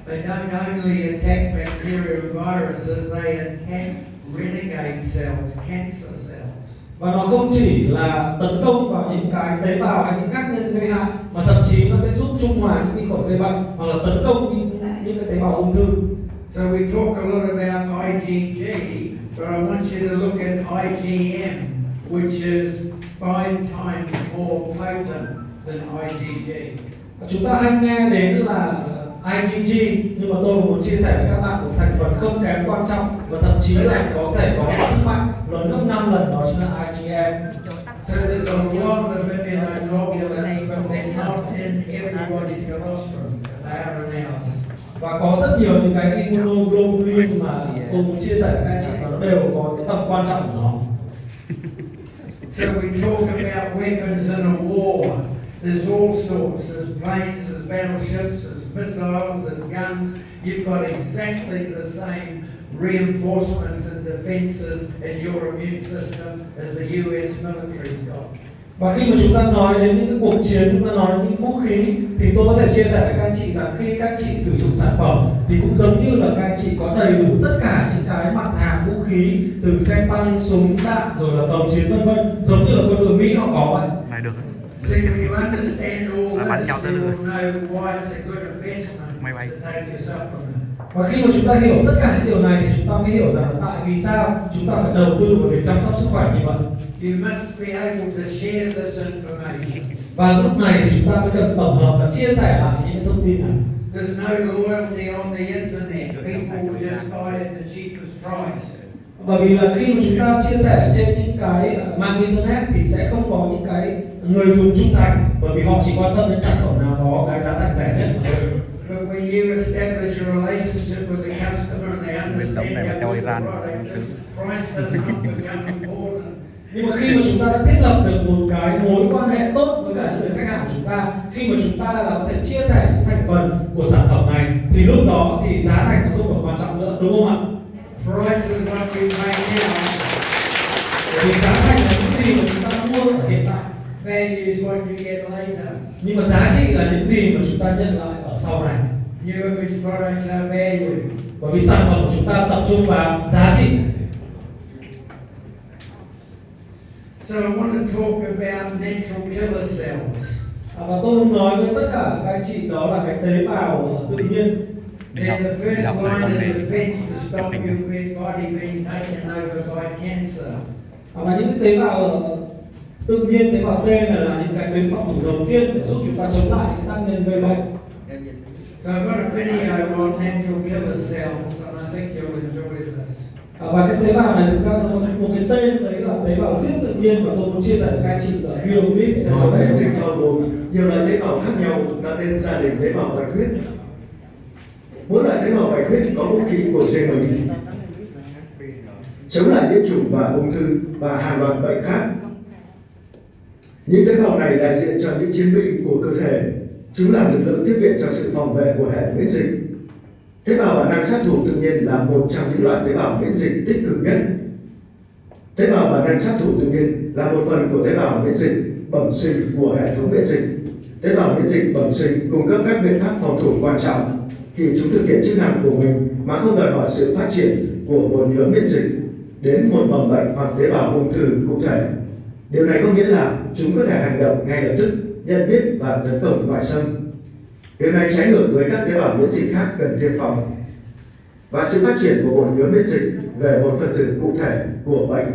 They don't only attack bacteria and viruses, they attack renegade cells, cancer cells. Và nó không chỉ là tấn công vào những cái tế bào hay những tác nhân gây hại, mà thậm chí nó sẽ giúp trung hòa những vi khuẩn gây bệnh hoặc là tấn công những cái tế bào ung thư. So we talk a lot about IgG, but I want you to look at IgM, which is 5 times more potent than IgG. Chúng ta hay nghe đến là IgG, nhưng mà tôi muốn chia sẻ với các bạn một thành phần không kém quan trọng và thậm chí là có thể có sức mạnh lớn gấp 5 lần, đó chính là IgM. So there's a lot of immunoglobulins, but they're not in everybody's colostrum. They are in ours. Và có rất nhiều những cái immunoglobulin mà tôi muốn chia sẻ với các anh chị, và nó đều có cái tầm quan trọng của nó. So we talk about weapons in a war. There's all sorts. There's planes, there's battleships, there's missiles, there's guns. You've got exactly the same reinforcements and defenses in your immune system as the US military's got. Và khi mà chúng ta nói đến những cái cuộc chiến, chúng ta nói đến những vũ khí, thì tôi có thể chia sẻ với các anh chị rằng khi các anh chị sử dụng sản phẩm thì cũng giống như là các anh chị có đầy đủ tất cả những cái mặt hàng vũ khí, từ xe tăng, súng, đạn, rồi là tàu chiến vân vân, giống như là quân đội Mỹ họ có vậy. Này được. See, when you understand all this, you will know why it's a good investment to take your supplement. Và khi mà chúng ta hiểu tất cả những điều này thì chúng ta mới hiểu rằng là tại vì sao chúng ta phải đầu tư vào việc chăm sóc sức khỏe như vậy. You must be able to share this information. Và lúc này thì chúng ta mới cần tổng hợp và chia sẻ lại những thông tin này. There's no loyalty on the internet. People just buy at the cheapest price. Bởi vì là khi mà chúng ta chia sẻ trên những cái mạng internet thì sẽ không có những cái người dùng trung thành, bởi vì họ chỉ quan tâm đến sản phẩm nào có cái giá thành rẻ nhất. But when you establish a relationship with the customer and they understand your product, price does not become important. Nhưng mà khi mà chúng ta đã thiết lập được một cái mối quan hệ tốt với cả những người khách hàng của chúng ta, khi mà chúng ta là có thể chia sẻ những thành phần của sản phẩm này, thì lúc đó thì giá thành nó không còn quan trọng nữa, đúng không ạ? Price is what you pay now. Vì giá thành là những gì mà chúng ta mua ở hiện tại. Value is what you get later. Nhưng mà giá trị là những gì mà chúng ta nhận lại ở sau này. New image products are value. Bởi vì sản phẩm của chúng ta tập trung vào giá trị. So I want to talk about natural killer cells. Và tôi muốn nói với tất cả các anh chị đó là cái tế bào tự nhiên. They're the first line of defense to stop your body being taken over by cancer. Và những cái tế bào tự nhiên, tế bào T này là những cái tuyến phòng thủ đầu tiên để giúp chúng ta chống lại những tác nhân gây bệnh. So I've got a video on natural killer cells, and I think you'll enjoy this. Và cái tế bào này thực ra nó có một cái tên đấy là tế bào giết tự nhiên, và tôi muốn chia sẻ với các anh chị ở video clip để Tế bào miễn dịch bao gồm nhiều loại tế bào khác nhau tạo nên gia đình tế bào bạch huyết. Mỗi loại tế bào bạch huyết có vũ khí của riêng mình, chống lại nhiễm trùng và ung thư và hàng loạt bệnh khác. Những tế bào này đại diện cho những chiến binh của cơ thể. Chúng là lực lượng tiếp viện cho sự phòng vệ của hệ miễn dịch. Tế bào bản năng sát thủ tự nhiên là một trong những loại tế bào miễn dịch tích cực nhất. Tế bào bản năng sát thủ tự nhiên là một phần của tế bào miễn dịch bẩm sinh của hệ thống miễn dịch. Tế bào miễn dịch bẩm sinh cung cấp các biện pháp phòng thủ quan trọng khi chúng thực hiện chức năng của mình mà không đòi hỏi sự phát triển của bộ nhớ miễn dịch đến một mầm bệnh hoặc tế bào ung thư cụ thể. Điều này có nghĩa là chúng có thể hành động ngay lập tức, nhận biết và tấn công ngoại xâm. Điều này trái ngược với các tế bào miễn dịch khác cần tiêm phòng. Và sự phát triển của bộ nhớ miễn dịch về một phần tử cụ thể của bệnh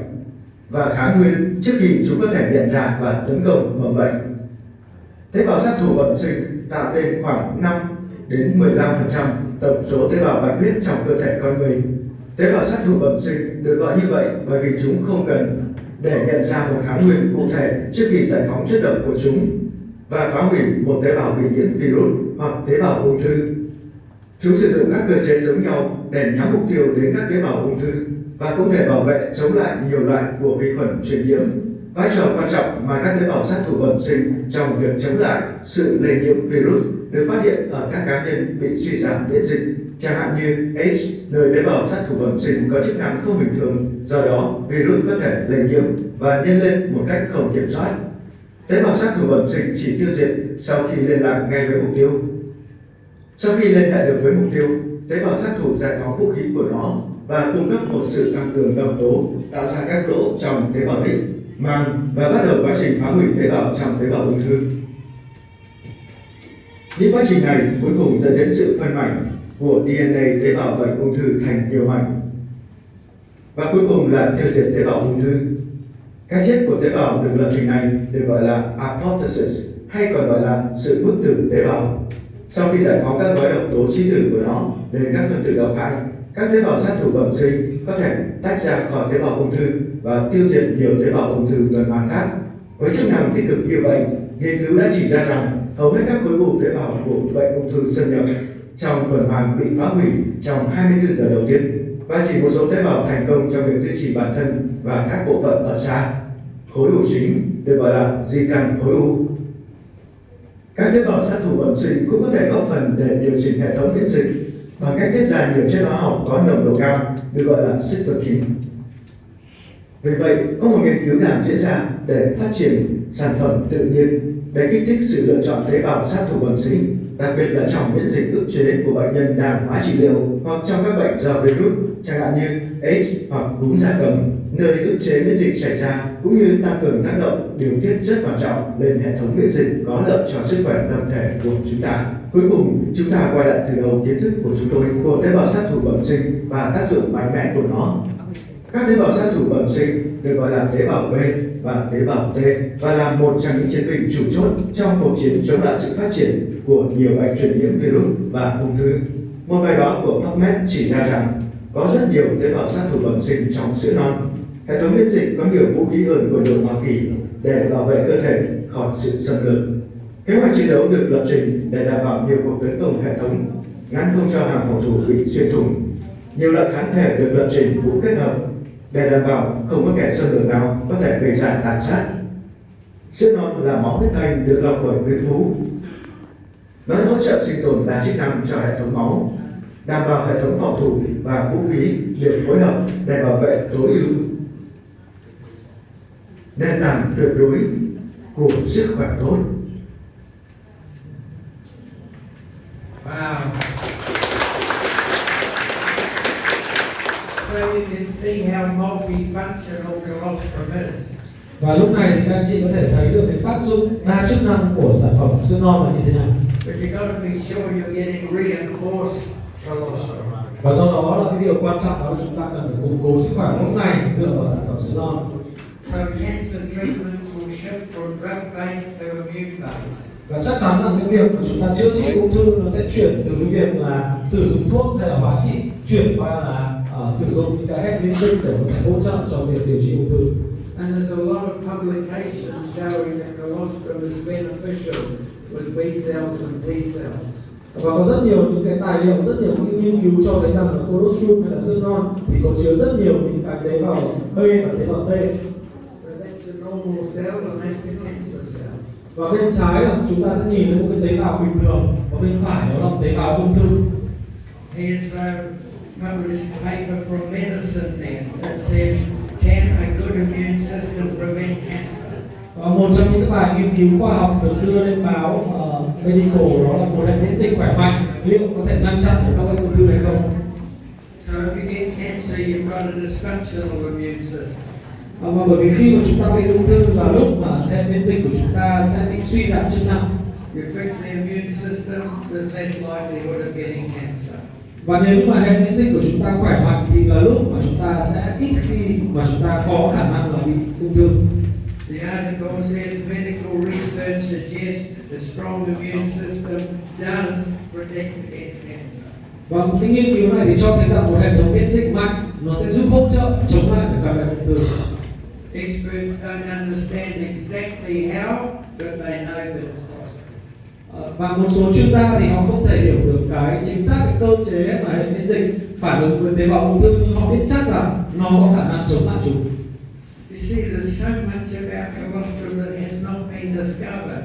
và kháng nguyên trước khi chúng có thể nhận ra và tấn công mầm bệnh. Tế bào sát thủ bẩm sinh tạo nên khoảng 5 đến 15% tổng số tế bào bạch huyết trong cơ thể con người. Tế bào sát thủ bẩm sinh được gọi như vậy bởi vì chúng không cần để nhận ra một kháng nguyên cụ thể trước khi giải phóng chất độc của chúng và phá hủy một tế bào bị nhiễm virus hoặc tế bào ung thư. Chúng sử dụng các cơ chế giống nhau để nhắm mục tiêu đến các tế bào ung thư và cũng để bảo vệ chống lại nhiều loại của vi khuẩn truyền nhiễm. Vai trò quan trọng mà các tế bào sát thủ bẩm sinh trong việc chống lại sự lây nhiễm virus được phát hiện ở các cá nhân bị suy giảm miễn dịch, chẳng hạn như AIDS, nơi tế bào sát thủ bẩm sinh có chức năng không bình thường, do đó virus có thể lây nhiễm và nhân lên một cách không kiểm soát. Tế bào sát thủ bẩm sinh chỉ tiêu diệt sau khi liên lạc ngay với mục tiêu. Sau khi liên hệ được với mục tiêu, tế bào sát thủ giải phóng vũ khí của nó và cung cấp một sự tăng cường độc tố tạo ra các lỗ trong tế bào đích, màng và bắt đầu quá trình phá hủy tế bào trong tế bào ung thư. Những quá trình này cuối cùng dẫn đến sự phân mảnh của DNA tế bào bệnh ung thư thành nhiều mảnh và cuối cùng là tiêu diệt tế bào ung thư. Cái chết của tế bào được lập trình này được gọi là apoptosis hay còn gọi là sự bức tử tế bào. Sau khi giải phóng các gói độc tố trí tử của nó lên các phân tử độc hại, các tế bào sát thủ bẩm sinh có thể tách ra khỏi tế bào ung thư và tiêu diệt nhiều tế bào ung thư tuần hoàn khác. Với chức năng tích cực như vậy, nghiên cứu đã chỉ ra rằng hầu hết các khối u tế bào của bệnh ung thư xâm nhập trong tuần hoàn bị phá hủy trong 24 giờ đầu tiên và chỉ một số tế bào thành công trong việc duy trì bản thân và các bộ phận ở xa. Khối u chính được gọi là di căn khối u. Các tế bào sát thủ bẩm sinh cũng có thể góp phần để điều chỉnh hệ thống miễn dịch bằng cách tiết ra nhiều chất hóa học có nồng độ cao được gọi là cytokine. Vì vậy, có một nghiên cứu đang diễn ra để phát triển sản phẩm tự nhiên để kích thích sự lựa chọn tế bào sát thủ bẩm sinh, đặc biệt là trong miễn dịch ức chế của bệnh nhân đang hóa trị liệu hoặc trong các bệnh do virus, chẳng hạn như AIDS hoặc cúm gia cầm, nơi ức chế miễn dịch xảy ra, cũng như tăng cường tác động điều tiết rất quan trọng lên hệ thống miễn dịch có lợi cho sức khỏe tổng thể của chúng ta. Cuối cùng, chúng ta quay lại từ đầu kiến thức của chúng tôi của tế bào sát thủ bẩm sinh và tác dụng mạnh mẽ của nó. Các tế bào sát thủ bẩm sinh được gọi là tế bào B và tế bào T và là một trong những chiến binh chủ chốt trong cuộc chiến chống lại sự phát triển của nhiều bệnh truyền nhiễm virus và ung thư. Một bài báo của PubMed chỉ ra rằng có rất nhiều tế bào sát thủ bẩm sinh trong sữa non. Hệ thống miễn dịch có nhiều vũ khí hơn quân đội Hoa Kỳ để bảo vệ cơ thể khỏi sự xâm lược. Kế hoạch chiến đấu được lập trình để đảm bảo nhiều cuộc tấn công hệ thống, ngăn không cho hàng phòng thủ bị xuyên thủng. Nhiều loại kháng thể được lập trình cũng kết hợp để đảm bảo không có kẻ xâm lược nào có thể gây ra tàn sát. Sữa non là máu huyết thanh được lọc bởi quyến phú. Nó hỗ trợ sinh tồn đa chức năng cho hệ thống máu, đảm bảo hệ thống phòng thủ và vũ khí được phối hợp để bảo vệ tối ưu. Nền tảng tuyệt đối của sức khỏe tốt. Wow. So you can see how multifunctional colostrum is. Và lúc này thì các anh chị có thể thấy được cái tác dụng đa chức năng của sản phẩm sữa non là như thế nào. But you've got to be sure you're getting reinforced colostrum. Và do đó là cái điều quan trọng đó là chúng ta cần phải củng cố sức khỏe mỗi ngày dựa vào sản phẩm sữa non. So cancer treatments will shift from drug-based to immune-based. Và chắc chắn là cái việc mà chúng ta chữa trị ung thư nó sẽ chuyển từ cái việc là sử dụng thuốc hay là hóa trị chuyển qua là sử dụng những cái hết miễn dịch để có thể hỗ trợ cho việc điều trị ung thư. And there's a lot of publications showing that colostrum is beneficial with B cells and T cells. Và có rất nhiều những cái tài liệu, rất nhiều những nghiên cứu cho thấy rằng là colostrum hay là sữa non thì có chứa rất nhiều những cái tế bào B và tế bào T. But that's a normal cell and that's a cancer cell. Và bên trái là chúng ta sẽ nhìn thấy một cái tế bào bình thường, và bên phải đó là tế bào ung thư. Here's a published paper from Medicine Net that says, can a good immune system prevent cancer? Và một trong những cái bài nghiên cứu khoa học được đưa lên báo Medical đó là một hệ miễn dịch khỏe mạnh liệu có thể ngăn chặn được các bệnh ung thư hay không? So if you get cancer, you've got a dysfunctional immune system. Và bởi vì khi mà chúng ta bị ung thư là lúc mà hệ miễn dịch của chúng ta sẽ bị suy giảm chức năng. You fix the immune system, there's less likelihood of getting cancer. Và nếu mà hệ miễn dịch của chúng ta khỏe mạnh thì là lúc mà chúng ta sẽ ít khi mà chúng ta có khả năng là bị ung thư. The article says medical research suggests a strong immune system does protect against cancer. Và một cái nghiên cứu này thì cho thấy rằng một hệ thống miễn dịch mạnh nó sẽ giúp hỗ trợ chống lại được các bệnh ung thư. Experts don't understand exactly how, but they know that it's possible. Và một số chuyên gia thì họ không thể hiểu được cái chính xác cái cơ chế mà hệ miễn dịch phản ứng với tế bào ung thư, nhưng họ biết chắc rằng nó có khả năng chống lại chúng. You see, there's so much about colostrum that has not been discovered.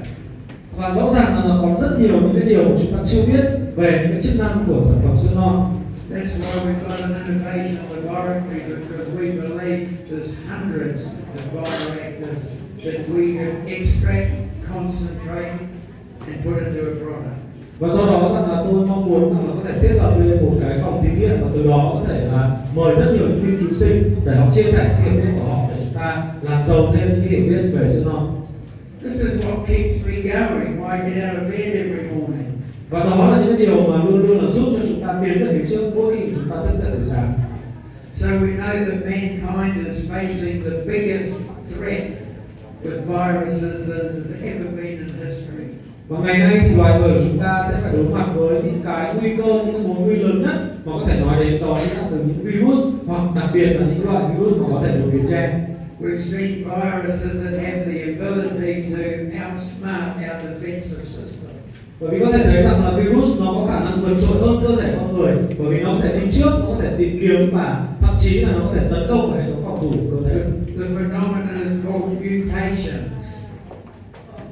Và rõ ràng là nó có rất nhiều những cái điều mà chúng ta chưa biết về những cái chức năng của sản phẩm sữa non. That's why we've got an innovation laboratory, because we believe there's hundreds of bioactives that we can extract, concentrate, and put into a product. Và do đó rằng là tôi mong muốn rằng là có thể thiết lập lên một cái phòng thí nghiệm và từ đó có thể là mời rất nhiều những nghiên cứu sinh để họ chia sẻ những hiểu biết của họ để chúng ta làm giàu thêm những hiểu biết về sữa non. This is what keeps me going, why I get out of bed every morning. Và đó là những cái điều mà luôn luôn là giúp cho chúng ta tiến về phía trước mỗi khi chúng ta thức dậy buổi sáng. So we know that mankind is facing the biggest threat with viruses that has ever been in history. Và ngày nay thì loài người của chúng ta sẽ phải đối mặt với những cái nguy cơ, những cái mối nguy lớn nhất mà có thể nói đến, đó chính là từ những virus, hoặc đặc biệt là những loại virus mà có thể đột biến gen. We've seen viruses that have the ability to outsmart our defensive system. Bởi vì có thể thấy rằng là virus nó có khả năng vượt trội hơn cơ thể con người, bởi vì nó có thể đi trước, nó có thể tìm kiếm và thậm chí là nó có thể tấn công vào hệ thống phòng thủ của cơ thể. The phenomenon is called mutations.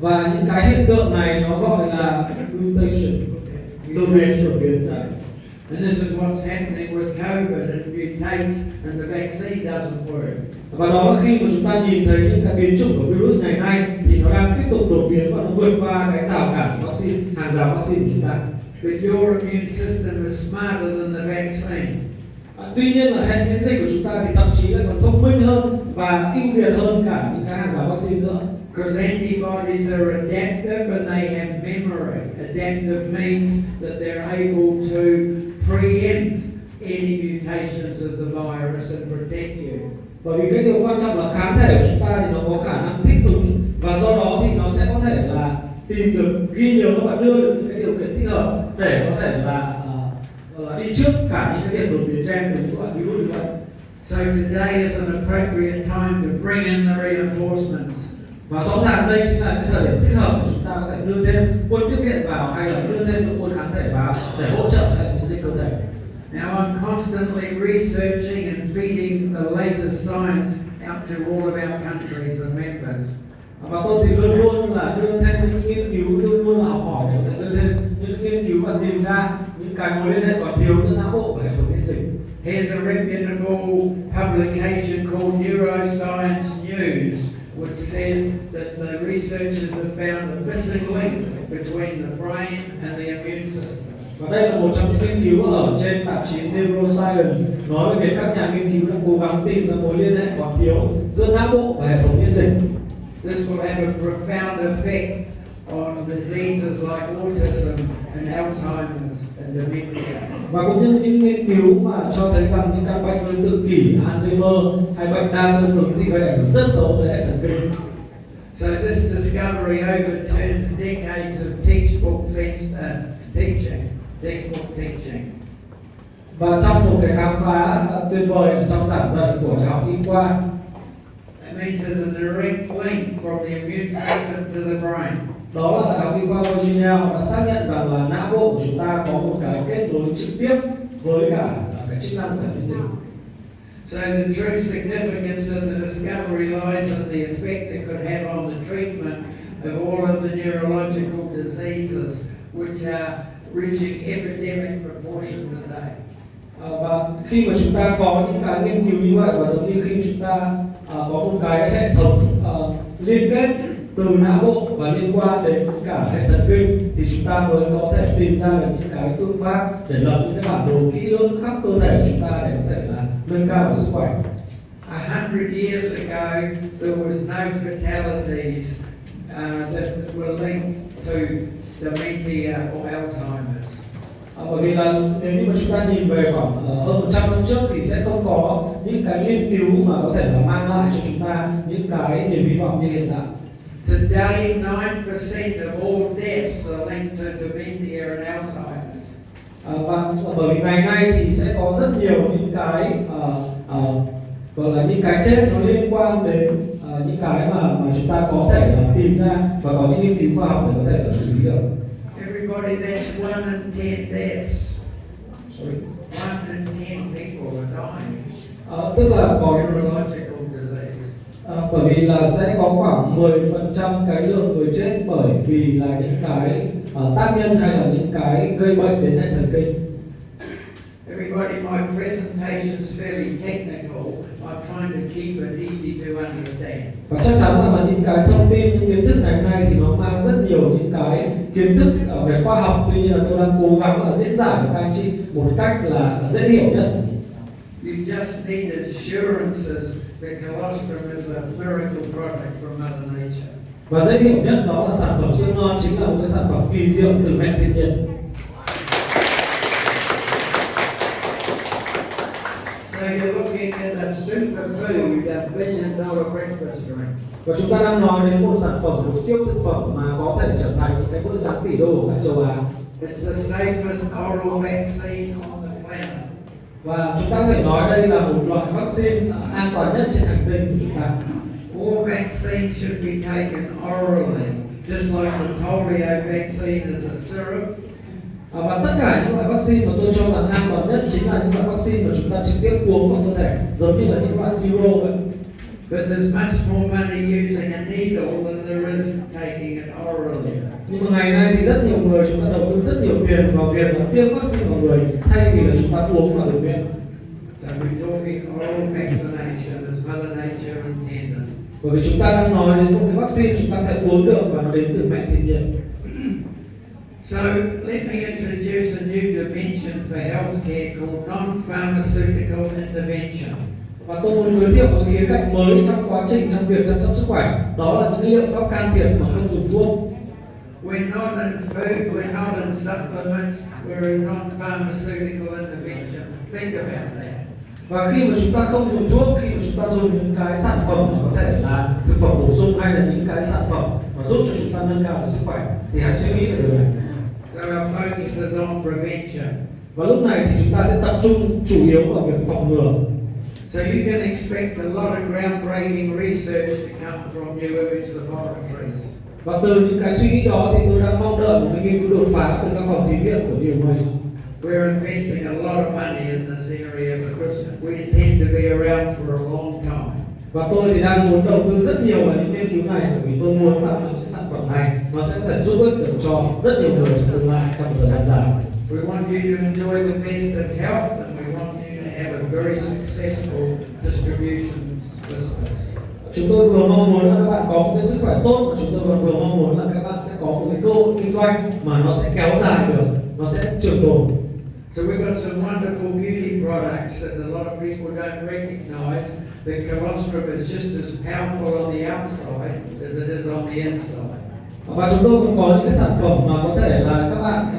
Và những cái hiện tượng này nó gọi là mutation, đột biến. And this is what's happening with COVID. It mutates and the vaccine doesn't work. Và đó là khi mà chúng ta nhìn thấy những cái biến chủng của virus ngày nay thì nó đang tiếp tục đột biến và nó vượt qua cái rào cản vaccine, hàng rào vaccine của chúng ta. But your immune system is smarter than the vaccine. Tuy nhiên là hệ miễn dịch của chúng ta thì thậm chí lại còn thông minh hơn và ưu việt hơn cả những cái hàng rào vaccine nữa. Because antibodies are adaptive and they have memory. Adaptive means that they're able to preempt any mutations of the virus and protect you. Bởi vì cái điều quan trọng là kháng thể của chúng ta thì nó có khả năng thích ứng, và do đó thì nó sẽ có thể là tìm được, ghi nhớ và đưa được những cái điều kiện thích hợp để có thể là đi trước cả những cái việc đột biến gen của những loại virus như vậy. So today is an appropriate time to bring in the reinforcements. Và rõ ràng đây chính là cái thời điểm thích hợp để chúng ta có thể đưa thêm quân tiếp viện vào, hay là đưa thêm những quân kháng thể vào để hỗ trợ hệ miễn dịch cơ thể. Now I'm constantly researching and feeding the latest science out to all of our countries and members. Và tôi thì luôn luôn là đưa thêm những nghiên cứu, luôn luôn là học hỏi để đưa thêm những nghiên cứu và tìm ra những cái mối liên hệ còn thiếu giữa não bộ và hệ thống miễn dịch. Here's a reputable publication called Neuroscience News, which says that the researchers have found a missing link between the brain and the immune system. Và đây là một trong những nghiên cứu ở trên tạp chí Neuroscience nói về việc các nhà nghiên cứu đang cố gắng tìm ra mối liên hệ còn thiếu giữa não bộ và hệ thống miễn dịch. This will have a profound effect on diseases like autism and Alzheimer's and dementia. Và cũng như những nghiên cứu mà cho thấy rằng những các bệnh như tự kỷ, Alzheimer hay bệnh đa xương cứng thì gây ảnh hưởng rất xấu tới hệ thần kinh. So this discovery overturns decades of textbook teaching. Và trong một cái khám phá tuyệt vời ở trong giảng dạy của Đại học Y khoa, That means there's a direct link from the immune system to the brain. đó là Đại học Y khoa Virginia, họ đã xác nhận rằng là não bộ của chúng ta có một cái kết nối trực tiếp với cả cái chức năng của hệ miễn dịch. So the true significance of the discovery lies in the effect it could have on the treatment of all of the neurological diseases which are reaching epidemic proportion today. Và khi mà chúng ta có những cái nghiên cứu như vậy, và giống như khi chúng ta có một cái hệ thống liên kết từ não bộ và liên quan đến cả hệ thần kinh, thì chúng ta mới có thể tìm ra được những cái phương pháp để lập những cái bản đồ kỹ lưỡng khắp cơ thể của chúng ta để có thể là nâng cao được sức khỏe. 100 years ago, there was no fatalities that were linked to dementia or Alzheimer's. Bởi vì là nếu như mà chúng ta nhìn về khoảng hơn 100 năm trước thì sẽ không có những cái nghiên cứu mà có thể là mang lại cho chúng ta những cái niềm hy vọng như hiện tại. Today, 9% of all deaths are linked to dementia and Alzheimer's. Và bởi vì ngày nay thì sẽ có rất nhiều những cái gọi là những cái chết nó liên quan đến những cái mà chúng ta có thể là tìm ra và có những nghiên cứu khoa học để có thể là xử lý được. Everybody, that's 1 in 10 deaths. Sorry. 1 in 10 people are dying. Tức là có Neurological disease. bởi vì là sẽ có khoảng 10% cái lượng người chết bởi vì là những cái tác nhân hay là những cái gây bệnh đến hệ thần kinh. Everybody, my presentation's fairly technical. I'm trying to keep it easy to understand. Và chắc chắn là những cái thông tin, những kiến thức ngày hôm nay thì nó mang rất nhiều những cái kiến thức về khoa học. Tuy nhiên là tôi đang cố gắng là diễn giải với các anh chị một cách là dễ hiểu nhất. You just need assurances that colostrum is a miracle product from Mother Nature. Và dễ hiểu nhất đó là sản phẩm sữa ngon chính là một cái sản phẩm kỳ diệu từ mẹ thiên nhiên. So you're looking at a superfood, a $1 billion breakfast drink. Và chúng ta đang nói đến một sản phẩm, một siêu thực phẩm mà có thể trở thành những cái bữa sáng tỷ đô của các châu Á. It's the safest oral vaccine on the planet. Và chúng ta có thể nói đây là một loại vaccine an toàn nhất trên hành tinh của chúng ta. All vaccines should be taken orally, just like the polio vaccine is a syrup. Và tất cả những loại vaccine mà tôi cho rằng an toàn nhất chính là những loại vaccine mà chúng ta trực tiếp uống vào cơ thể, giống như là những loại siro vậy. But there's much more money using a needle than there is taking it orally. Nhưng mà ngày nay thì rất nhiều người chúng ta đầu tư rất nhiều tiền vào việc là tiêm vaccine vào người thay vì là chúng ta uống vào đường miệng. So we're talking oral vaccination as Mother Nature intended. Bởi vì chúng ta đang nói đến một cái vaccine chúng ta có thể uống được và nó đến từ mẹ thiên nhiên. So let me introduce a new dimension for healthcare called non-pharmaceutical intervention. Và tôi muốn giới thiệu một khía cạnh mới trong quá trình trong việc chăm sóc sức khỏe, đó là những liệu pháp can thiệp mà không dùng thuốc. We're not in food, we're not in supplements, we're in non-pharmaceutical intervention. Think about that. Và khi mà chúng ta không dùng thuốc, khi mà chúng ta dùng những cái sản phẩm mà có thể là thực phẩm bổ sung hay là những cái sản phẩm mà giúp cho chúng ta nâng cao sức khỏe, thì hãy suy nghĩ về điều này. So our focus is on prevention. Và lúc này thì chúng ta sẽ tập trung chủ yếu vào việc phòng ngừa. So you can expect a lot of groundbreaking research to come from New Image Laboratories. Và từ những cái suy nghĩ đó thì tôi đang mong đợi một cái nghiên cứu đột phá từ các phòng thí nghiệm của New Image. We're investing a lot of money in this area because we intend to be around for a long time. Và tôi thì đang muốn đầu tư rất nhiều vào những nghiên cứu này bởi vì tôi muốn rằng là những sản phẩm này nó sẽ có thể giúp ích được cho rất nhiều người trong tương lai trong một thời gian dài. We want you to enjoy the best of health and we want you to have a very successful distribution business. Chúng tôi vừa mong muốn là các bạn có một cái sức khỏe tốt, và chúng tôi vừa mong muốn là các bạn sẽ có một cái cơ hội kinh doanh mà nó sẽ kéo dài được, nó sẽ trường tồn. So we've got some wonderful beauty products that a lot of people don't recognize. The colostrum is just as powerful on the outside as it is on the inside. Và chúng tôi cũng có những cái sản phẩm mà có thể là các bạn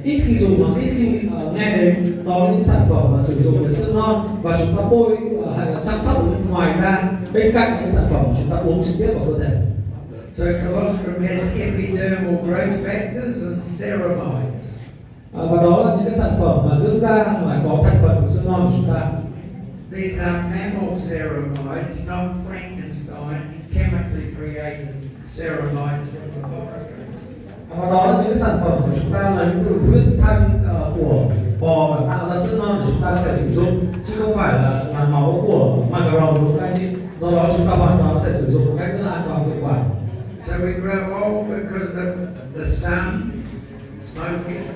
ít khi dùng hoặc ít khi nghe đến, đó là những sản phẩm mà sử dụng để sữa ngon và chúng ta bôi hay là chăm sóc ngoài ra bên cạnh những sản phẩm mà chúng ta uống trực tiếp vào cơ thể. So colostrum has epidermal growth factors and ceramides. Và đó là những cái sản phẩm mà dưỡng da mà có thành phần của sữa non của chúng ta. These are mammal ceramides, not Frankenstein chemically created ceramides from laboratories. Và đó là những cái sản phẩm của chúng ta lấy từ huyết thanh của bò và tạo ra sữa non để chúng ta có thể sử dụng, chứ không phải là máu của macaron đúng không các anh chị? Do đó chúng ta hoàn toàn có thể sử dụng một cách rất là an toàn hiệu quả. So we grow old because of the sun, smoking.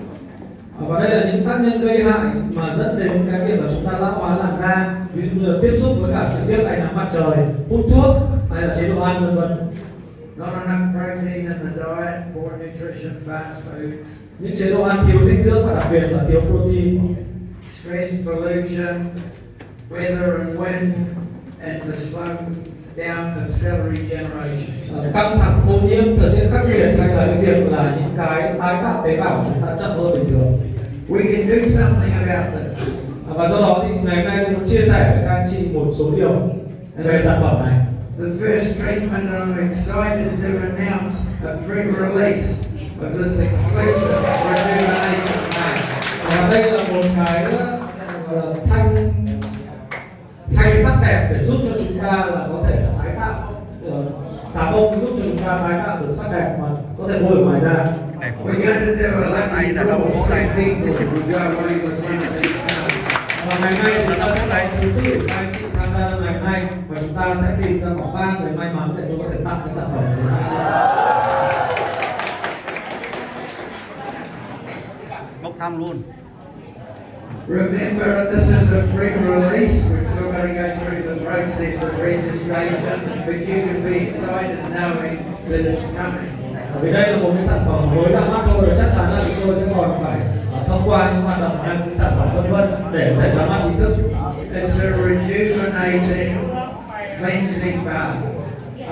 Và đây là những tác nhân gây hại mà dẫn đến cái việc là chúng ta lão hóa làn da, ví dụ như là tiếp xúc với cả trực tiếp ánh nắng mặt trời, hút thuốc hay là chế độ ăn vân vân. Not enough protein in the diet, poor nutrition, fast foods. Những chế độ ăn thiếu dinh dưỡng và đặc biệt là thiếu protein. Stress, pollution, weather and wind, and the slow down of cell regeneration. Căng thẳng, ô nhiễm, thời tiết khắc nghiệt hay là cái việc là những cái tái tạo tế bào của chúng ta chậm hơn bình thường. We can do something about this. Và do đó thì ngày hôm nay tôi muốn chia sẻ với các anh chị một số điều về sản phẩm này. The first treatment I'm excited to announce a pre-release of this exclusive rejuvenation pack. Và đây là một cái thanh sắc đẹp để giúp cho chúng ta là có thể tái tạo xà bông, giúp cho chúng ta tái tạo được sắc đẹp mà có thể bôi ở ngoài da. We're going to do a lucky draw of 3 people who go away with one of these cards. Và ngày nay chúng ta sẽ có thứ tự các anh chị tham gia ngày hôm nay và chúng ta sẽ tìm ra khoảng 3 người may mắn để tôi có thể tặng cái sản phẩm của các anh chị. bốc thăm luôn. Remember, this is a pre-release. We're still going to go through the process of registration, but you can be excited knowing that it's coming. Vì đây là một cái sản phẩm mới ra mắt thôi, chắc chắn là chúng tôi sẽ còn phải thông qua những hoạt động đăng ký sản phẩm vân vân để có thể ra mắt chính thức. It's a rejuvenating, cleansing bath.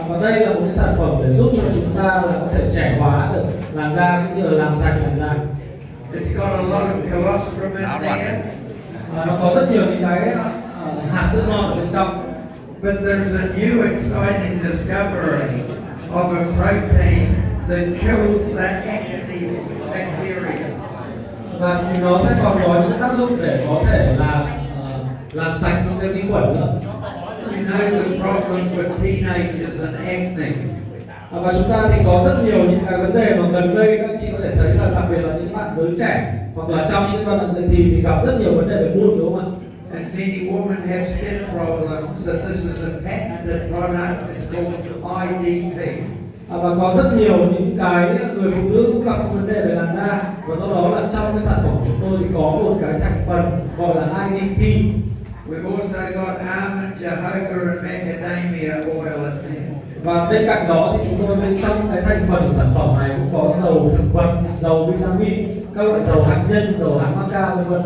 Và đây là một cái sản phẩm để giúp cho chúng ta là có thể trẻ hóa được làn da cũng như là làm sạch làn da. It's got a lot of colostrum in there. Nó có rất nhiều những cái hạt sữa non ở bên trong. But there's a new exciting discovery of a protein that kills that active bacteria. Và nó sẽ còn có những tác dụng để có thể là làm sạch những cái vi khuẩn nữa. You know the problems with teenagers and acne. Và chúng ta thì có rất nhiều những cái vấn đề mà gần đây các anh chị có thể thấy là đặc biệt là những bạn giới trẻ hoặc là trong những giai đoạn dậy thì gặp rất nhiều vấn đề về buôn, đúng không ạ? And many women have skin problems, and this is a patented product. It's called IDP. Và có rất nhiều những cái người phụ nữ cũng gặp những vấn đề về làn da, và do đó là trong cái sản phẩm của chúng tôi thì có một cái thành phần gọi là IDP. We've also got almond, jojoba, and macadamia oil in there. Và bên cạnh đó thì chúng tôi bên trong cái thành phần của sản phẩm này cũng có dầu thực vật, dầu vitamin, các loại dầu hạt nhân, dầu hạt maca vân vân.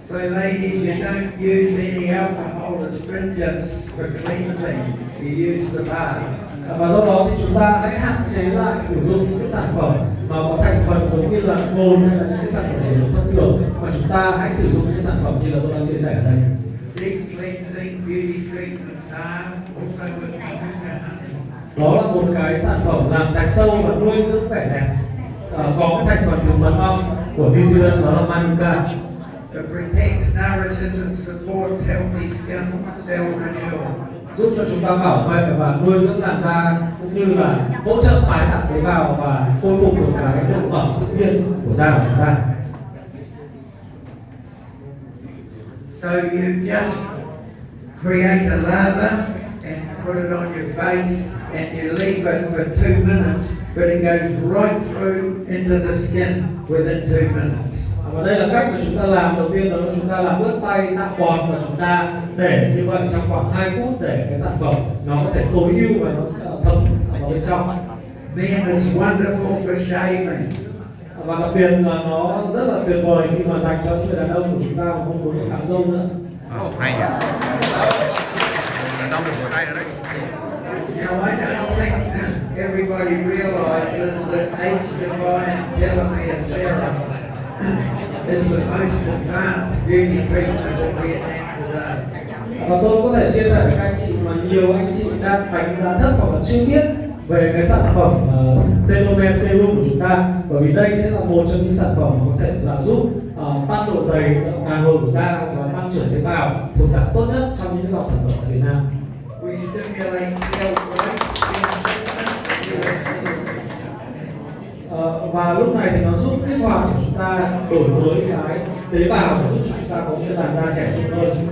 So ladies, you don't use any alcohol astringents for cleansing. You use the bath. Và do đó thì chúng ta hãy hạn chế lại sử dụng những cái sản phẩm mà có thành phần giống như là cồn hay là những cái sản phẩm sử dụng thông thường, mà chúng ta hãy sử dụng những cái sản phẩm như là tôi đang chia sẻ ở đây. Deep cleansing, beauty treatment bath, also with manuka honey. Đó là một cái sản phẩm làm sạch sâu và nuôi dưỡng vẻ đẹp, có cái thành phần từ mật ong của New Zealand, đó là manuka. It protects, nourishes and supports healthy skin cell renewal. Giúp cho chúng ta bảo vệ và nuôi dưỡng làn da cũng như là hỗ trợ tái tạo tế bào và khôi phục được cái độ ẩm tự nhiên của da của chúng ta. So you just create a lather and put it on your face and you leave it for 2 minutes, but it goes right through into the skin within 2 minutes. Và đây là cách mà chúng ta làm. Đầu tiên đó là chúng ta làm ướt tay, tạo bọt và chúng ta để như vậy trong khoảng 2 phút để cái sản phẩm nó có thể tối ưu và nó thấm vào bên trong. Man, it's wonderful for shaving. Và đặc biệt là nó rất là tuyệt vời khi mà dành cho những người đàn ông của chúng ta mà không muốn cạo râu nữa. Hay nhỉ. Đàn ông được hay rồi đấy. Now, I don't think everybody realizes that H-Divine telomere serum is the most advanced beauty treatment in Vietnam today. Và tôi có thể chia sẻ với các anh chị mà nhiều anh chị đang đánh giá thấp hoặc là chưa biết về cái sản phẩm telomere serum của chúng ta, bởi vì đây sẽ là một trong những sản phẩm mà có thể là giúp tăng độ dày đàn hồi của da và tăng trưởng tế bào thuộc dạng tốt nhất trong những dòng sản phẩm tại Việt Nam. We stimulate cell growth, Và lúc này thì nó giúp kích hoạt để chúng ta đổi mới cái tế bào để giúp cho chúng ta có những làn da trẻ trung hơn.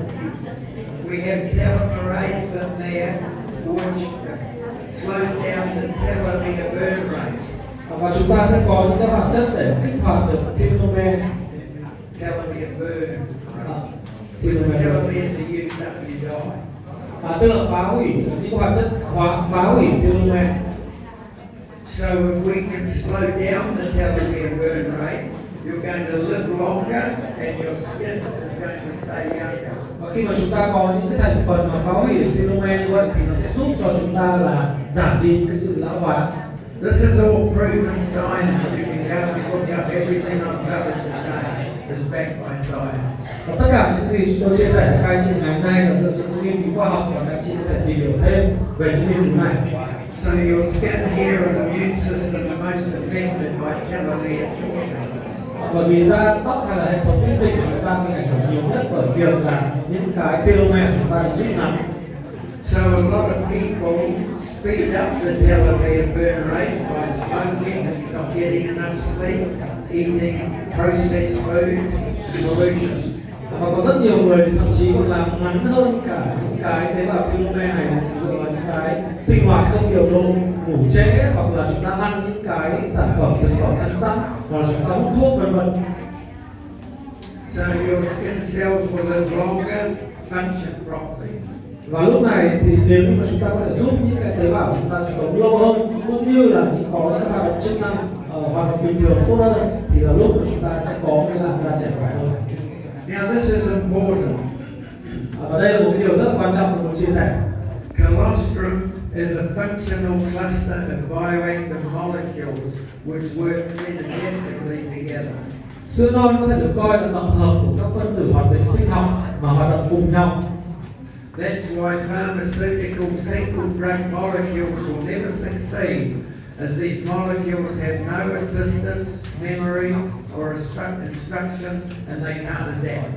We have telomerase in there, which slows down the telomere burn rate. Và chúng ta sẽ có những cái hoạt chất để kích hoạt được telomere. Telomere burn. Telomere. Telomeres are used up, you die. Tức là phá hủy những hoạt chất phá hủy telomere. So if we can slow down the telomere burn rate, you're going to live longer and your skin is going to stay younger. Và khi mà chúng ta có những cái thành phần mà phá hủy được telomere như vậy thì nó sẽ giúp cho chúng ta là giảm đi cái sự lão hóa. This is all proven science. You can go and look up everything I've covered today is backed by science. Và tất cả những gì chúng tôi chia sẻ với các anh chị ngày hôm nay là dựa trên những nghiên cứu khoa học và các anh chị có thể tìm hiểu thêm về những nghiên cứu này. So your skin, hair and immune system are most affected by telomere shortening. Bởi vì da, tóc hay là hệ thống miễn dịch của chúng ta bị ảnh hưởng nhiều nhất bởi việc là những cái telomere của chúng ta bị rút ngắn. So a lot of people speed up the telomere burn rate by smoking, not getting enough sleep, eating processed foods, and pollution. Và có rất nhiều người thậm chí còn làm ngắn hơn cả những cái tế bào telomere này dựa vào những cái sinh hoạt không điều độ, ngủ trễ hoặc là chúng ta ăn những cái sản phẩm thực phẩm ăn sẵn hoặc là chúng ta hút thuốc vân vân. So your skin cells will live longer, function properly. Và lúc này thì nếu như mà chúng ta có thể giúp những cái tế bào của chúng ta sống lâu hơn cũng như là có những hoạt động chức năng hoạt động bình thường tốt hơn thì là lúc mà chúng ta sẽ có cái làn da trẻ khỏe hơn. Now this is important. Và đây là một cái điều rất là quan trọng mà muốn chia sẻ. Colostrum is a functional cluster of bioactive molecules which work synergistically together. Sữa non có thể được coi là tập hợp của các phân tử hoạt tính sinh học mà hoạt động cùng nhau. That's why pharmaceutical single drug molecules will never succeed, as these molecules have no assistance, memory, or instruction, and they can't adapt.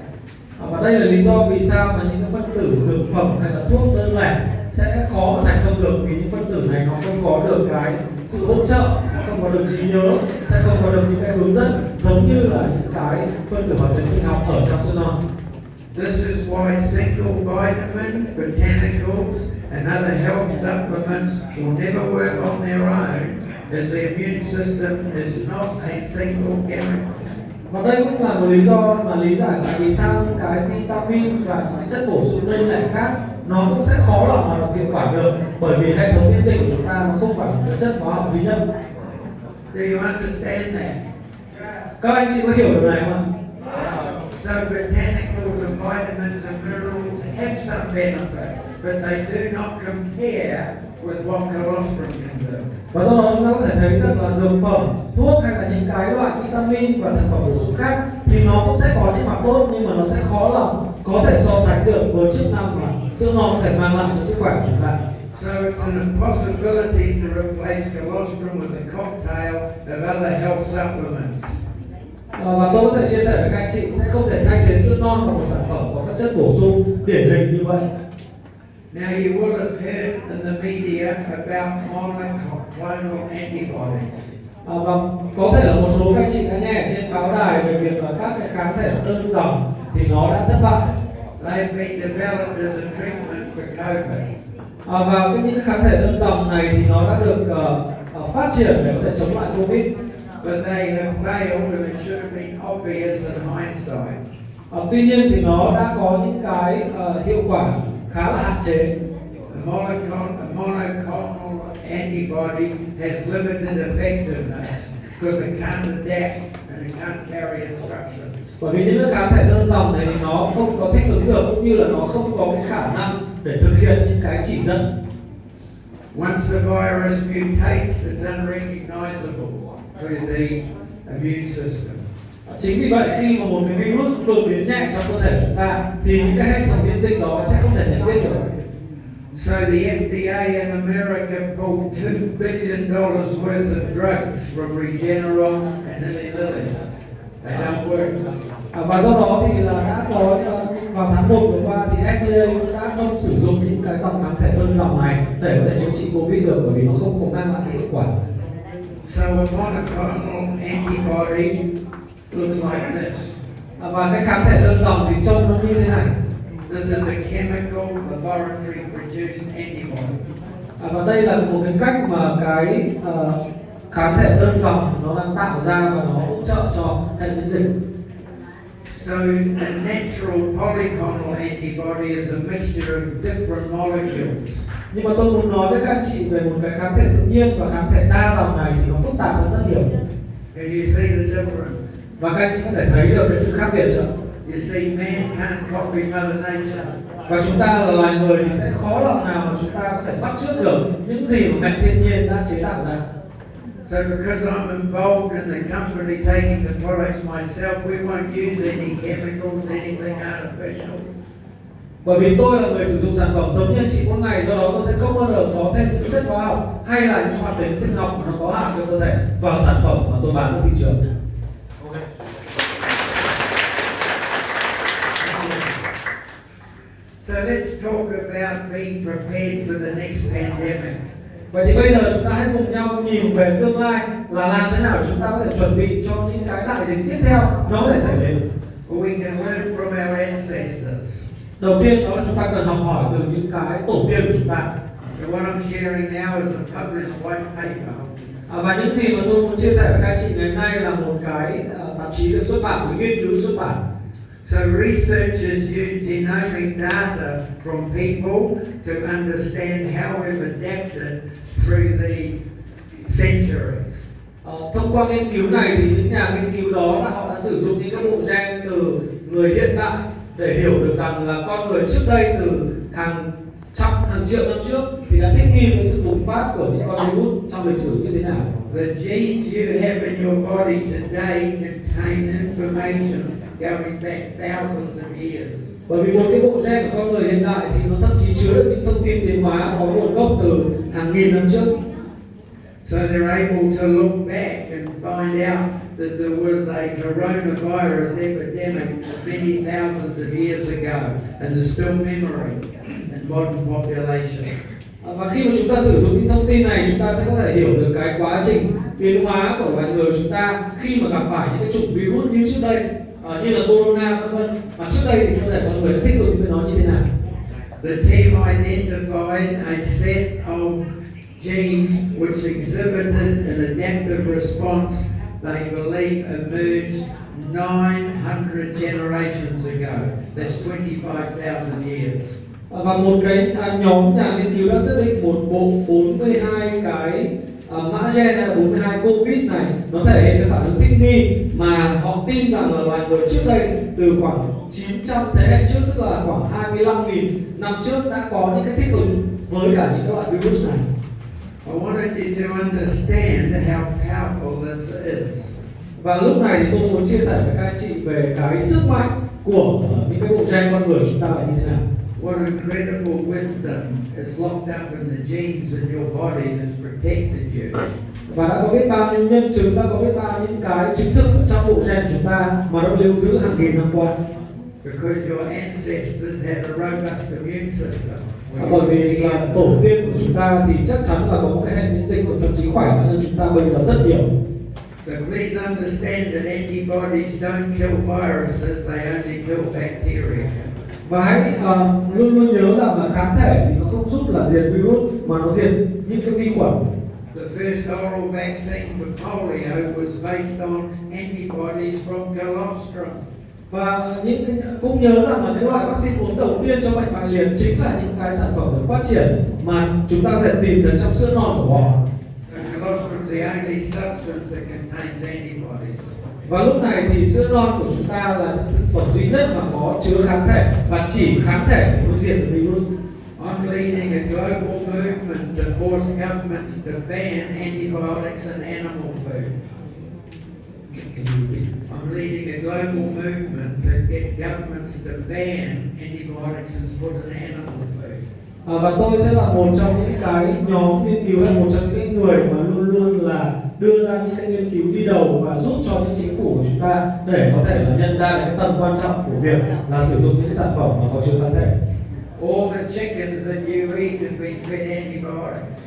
Và đây là lý do vì sao mà những cái phân tử dược phẩm hay là thuốc đơn lẻ sẽ khó mà thành công được, vì những phân tử này nó không có được cái sự hỗ trợ, sẽ không có được trí nhớ, sẽ không có được những cái hướng dẫn giống như là những cái phân tử hoạt tính sinh học ở trong sữa non. This is why single vitamin, botanicals, and other health supplements will never work on their own, as the immune system is not a single chemical. Và đây cũng là một lý do mà lý giải tại vì sao những cái vitamin và những cái chất bổ sung đơn lẻ khác nó cũng sẽ khó lòng mà hiệu quả được, bởi vì hệ thống miễn dịch của chúng ta nó không phải là một chất hóa học duy nhất. Do you understand that? Các anh chị có hiểu điều này không ạ? So botanicals and vitamins and minerals have some benefit, but they do not compare with what colostrum can do. Và do đó chúng ta có thể thấy rằng là dược phẩm, thuốc hay là những cái loại vitamin và thực phẩm bổ sung khác thì nó cũng sẽ có những mặt tốt, nhưng mà nó sẽ khó lòng có thể so sánh được với chức năng mà sữa non có thể mang lại cho sức khỏe của chúng ta. So it's an impossibility to replace colostrum with a cocktail of other health supplements. Và tôi có thể chia sẻ với các anh chị sẽ không thể thay thế sữa non bằng một sản phẩm có các chất bổ sung điển hình như vậy. Now you will have heard in the media about monoclonal antibodies. Và có thể là một số các anh chị đã nghe trên báo đài về việc là các cái kháng thể đơn dòng thì nó đã thất bại. They've been developed as a treatment for COVID. Và những kháng thể đơn dòng này thì nó đã được phát triển để có thể chống lại Covid. But they have failed, and it should have been obvious in hindsight. Tuy nhiên thì nó đã có những cái hiệu quả khá là hạn chế. A monoclonal antibody has limited effectiveness because it can't adapt and it can't carry instructions. Bởi vì những cái kháng thể đơn dòng này thì nó không có thích ứng được, cũng như là nó không có cái khả năng để thực hiện những cái chỉ dẫn. Once the virus mutates, it's unrecognizable to the immune system. Chính vì vậy khi mà một cái virus đột biến nhẹ trong cơ thể chúng ta thì những cái hệ thống miễn dịch đó sẽ không thể nhận biết được. So the FDA in America pulled $2 billion worth of drugs from Regeneron and Eli Lilly. They don't work. Và do đó thì là đã có vào tháng 1 vừa qua thì FDA cũng đã không sử dụng những cái dòng kháng thể đơn dòng này để có thể chữa trị Covid được, bởi vì nó không có mang lại cái hiệu quả. So a monoclonal antibody looks like this. Và cái kháng thể đơn dòng thì trông nó như thế này. This is a chemical laboratory produced antibody. Và đây là một cái cách mà cái kháng thể đơn dòng nó đang tạo ra và nó hỗ trợ cho hệ miễn dịch. So a natural polyclonal antibody is a mixture of different molecules. Nhưng mà tôi muốn nói với các anh chị về một cái kháng thể tự nhiên và kháng thể đa dòng này thì nó phức tạp hơn rất nhiều. Can you see the difference? Và các anh chị có thể thấy được cái sự khác biệt chưa? You see, man can't copy Mother Nature. Và chúng ta là loài người thì sẽ khó lòng nào mà chúng ta có thể bắt chước được những gì mà mẹ thiên nhiên đã chế tạo ra. So because I'm involved in the company taking the products myself, we won't use any chemicals, anything artificial. Bởi vì tôi là người sử dụng sản phẩm giống như anh chị mỗi ngày, do đó tôi sẽ không bao giờ có thêm những chất hóa học hay là những hoạt tính sinh học mà nó có hại cho cơ thể vào sản phẩm mà tôi bán ra thị trường. So let's talk about being prepared for the next pandemic. Vậy thì bây giờ chúng ta hãy cùng nhau nhìn về tương lai là làm thế nào để chúng ta có thể chuẩn bị cho những cái đại dịch tiếp theo nó có thể xảy đến. We can learn from our ancestors. Đầu tiên đó là chúng ta cần học hỏi từ những cái tổ tiên của chúng ta. So what I'm sharing now is a published white paper. Và những gì mà tôi muốn chia sẻ với các anh chị ngày hôm nay là một cái tạp chí được xuất bản, một nghiên cứu xuất bản. So researchers use genomic data from people to understand how we've adapted through the centuries. Thông qua nghiên cứu này thì những nhà nghiên cứu đó là họ đã sử dụng những cái bộ gen từ người hiện đại để hiểu được rằng là con người trước đây từ hàng trăm, hàng triệu năm trước thì đã thích nghi với sự bùng phát của những con virus trong lịch sử như thế nào. The genes you have in your body today contain information going back thousands of years. Bởi vì một cái bộ gen của con người hiện đại thì nó thậm chí chứa được những thông tin tiến hóa có nguồn gốc từ hàng nghìn năm trước. So they're able to look back and find out that there was a coronavirus epidemic many thousands of years ago, and there's still memory in modern population. Và khi mà chúng ta sử dụng những thông tin này, chúng ta sẽ có thể hiểu được cái quá trình tiến hóa của loài người chúng ta khi mà gặp phải những cái chủng virus như trước đây, như là corona vân vân. Mà trước đây thì cơ thể con người đã thích ứng với nó như thế nào? The team identified a set of genes which exhibited an adaptive response they believe emerged 900 generations ago. That's 25,000 years. Và một cái nhóm nhà nghiên cứu đã xác định một bộ 42 cái mã gen hay là 42 COVID này nó thể hiện cái phản ứng thích nghi mà họ tin rằng là loài người trước đây từ khoảng 900 thế hệ trước, tức là khoảng 25.000 năm trước đã có những cái thích ứng với cả những cái loại virus này. I wanted you to understand how powerful this is. Và lúc này thì tôi muốn chia sẻ với các anh chị về cái sức mạnh của những cái bộ gen con người chúng ta là như thế nào. What incredible wisdom is locked up in the genes in your body that's protected you. Và đã có biết bao nhiêu nhân chứng, đã có biết bao những cái chứng thực ở trong bộ gen của chúng ta mà nó lưu giữ hàng nghìn năm qua. Because your ancestors had a robust immune system. Bởi vì là tổ tiên của chúng ta thì chắc chắn là có một cái hệ miễn dịch của thậm chí khỏe hơn chúng ta bây giờ rất nhiều. So please understand that antibodies don't kill viruses, they only kill bacteria. Và hãy luôn luôn nhớ rằng là kháng thể thì nó không giúp là diệt virus mà nó diệt những cái vi khuẩn. The first oral vaccine for polio was based on antibodies from colostrum. Và cũng nhớ rằng là cái loại vaccine uống đầu tiên cho bệnh bại liệt chính là những cái sản phẩm được phát triển mà chúng ta có thể tìm thấy trong sữa non của bò. So colostrum is the only substance that contains antibodies. Và lúc này thì sữa non của chúng ta là những thực phẩm duy nhất mà có chứa kháng thể và chỉ kháng thể để nó diệt được virus. I'm leading a global movement to force governments to ban antibiotics in animal food. I'm leading a global movement to get governments to ban antibiotics as put in animal food. Và tôi sẽ là một trong những cái nhóm nghiên cứu, hay một trong những cái người mà luôn luôn là đưa ra những cái nghiên cứu đi đầu và giúp cho những chính phủ của chúng ta để có thể là nhận ra được cái tầm quan trọng của việc là sử dụng những sản phẩm mà có chứa kháng thể. All the chickens that you eat have been fed antibiotics.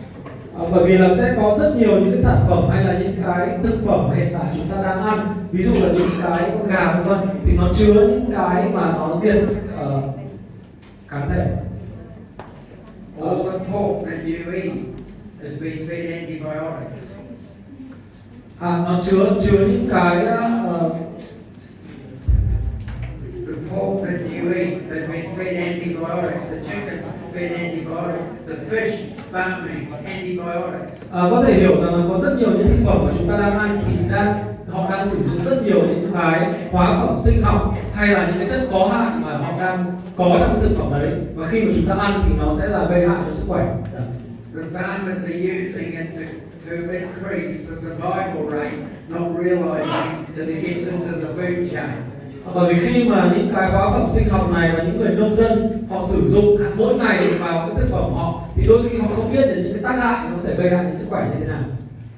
Bởi vì là sẽ có rất nhiều những cái sản phẩm hay là những cái thực phẩm mà hiện tại chúng ta đang ăn, ví dụ là những cái con gà vân vân, thì nó chứa những cái mà nó diệt kháng thể. All the pork that you eat has been fed antibiotics. Nó chứa những cái The pork that you eat has been fed antibiotics. The chickens fed antibiotics. The fish farming antibiotics. Có thể hiểu rằng là có rất nhiều những thực phẩm mà chúng ta đang ăn thì họ đang sử dụng rất nhiều những cái hóa phẩm sinh học hay là những cái chất có hại mà họ đang có trong thực phẩm đấy, và khi mà chúng ta ăn thì nó sẽ là gây hại cho sức khỏe. The farmers are using it to increase the survival rate, not realizing that it gets into the food chain. Bởi vì khi mà những cái hóa phẩm sinh học này và những người nông dân họ sử dụng mỗi ngày vào cái thực phẩm họ, thì đôi khi họ không biết được những cái tác hại nó có thể gây hại đến sức khỏe như thế nào.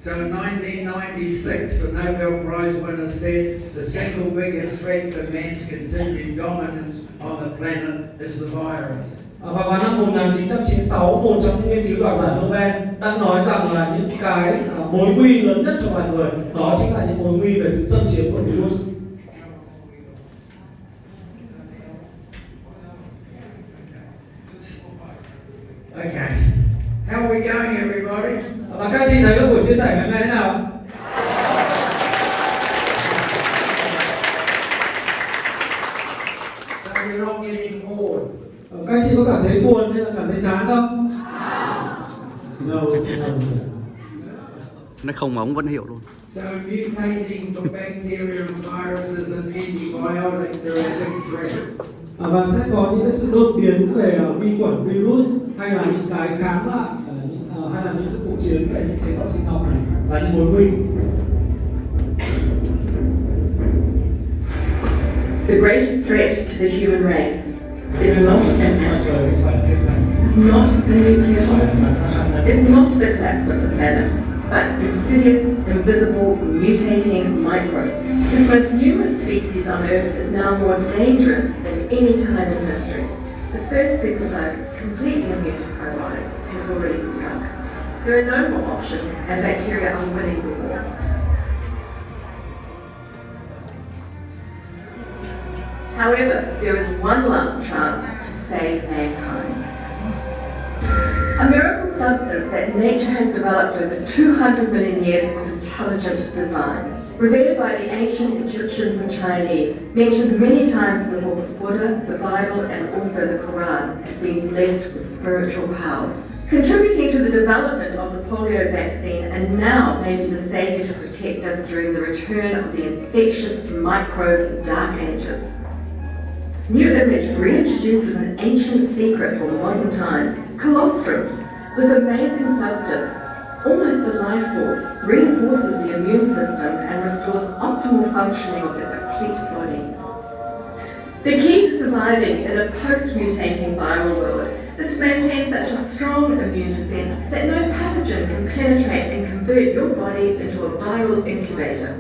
So in 1996, the Nobel Prize winner said the single biggest threat to man's continued dominance on the planet is the virus. Và vào năm 1996, một trong những nghiên cứu đoạt giải Nobel đã nói rằng là những cái mối nguy lớn nhất cho loài người đó chính là những mối nguy về sự xâm chiếm của virus. Okay, how are we going, everybody? Và các anh chị thấy các buổi chia sẻ ngày hôm nay thế nào? So you're not getting bored. Các anh chị có cảm thấy buồn hay là cảm thấy chán không? No. Nó không mà ông vẫn hiểu luôn. So mutating the bacteria and viruses and antibiotics are a big threat. Và sẽ có những cái sự đột biến về vi khuẩn, virus hay là những cái kháng lại hay là những cái cuộc chiến về những chế phẩm sinh học này là những mối nguy. The greatest threat to the human race is not an asteroid, it's not the nuclear holocaust, it's not the collapse of the planet, but insidious, invisible, mutating microbes. This most numerous species on Earth is now more dangerous than any time in history. The first superbug, completely immune to probiotics, has already struck. There are no more options, and bacteria are winning the war. However, there is one last chance to save mankind. A miracle substance that nature has developed over 200 million years of intelligent design, revered by the ancient Egyptians and Chinese, mentioned many times in the book of Buddha, the Bible, and also the Quran, as being blessed with spiritual powers. Contributing to the development of the polio vaccine, and now may be the savior to protect us during the return of the infectious microbe dark ages. New Image reintroduces an ancient secret from modern times, colostrum. This amazing substance, almost a life force, reinforces the immune system and restores optimal functioning of the complete body. The key to surviving in a post-mutating viral world is to maintain such a strong immune defense that no pathogen can penetrate and convert your body into a viral incubator.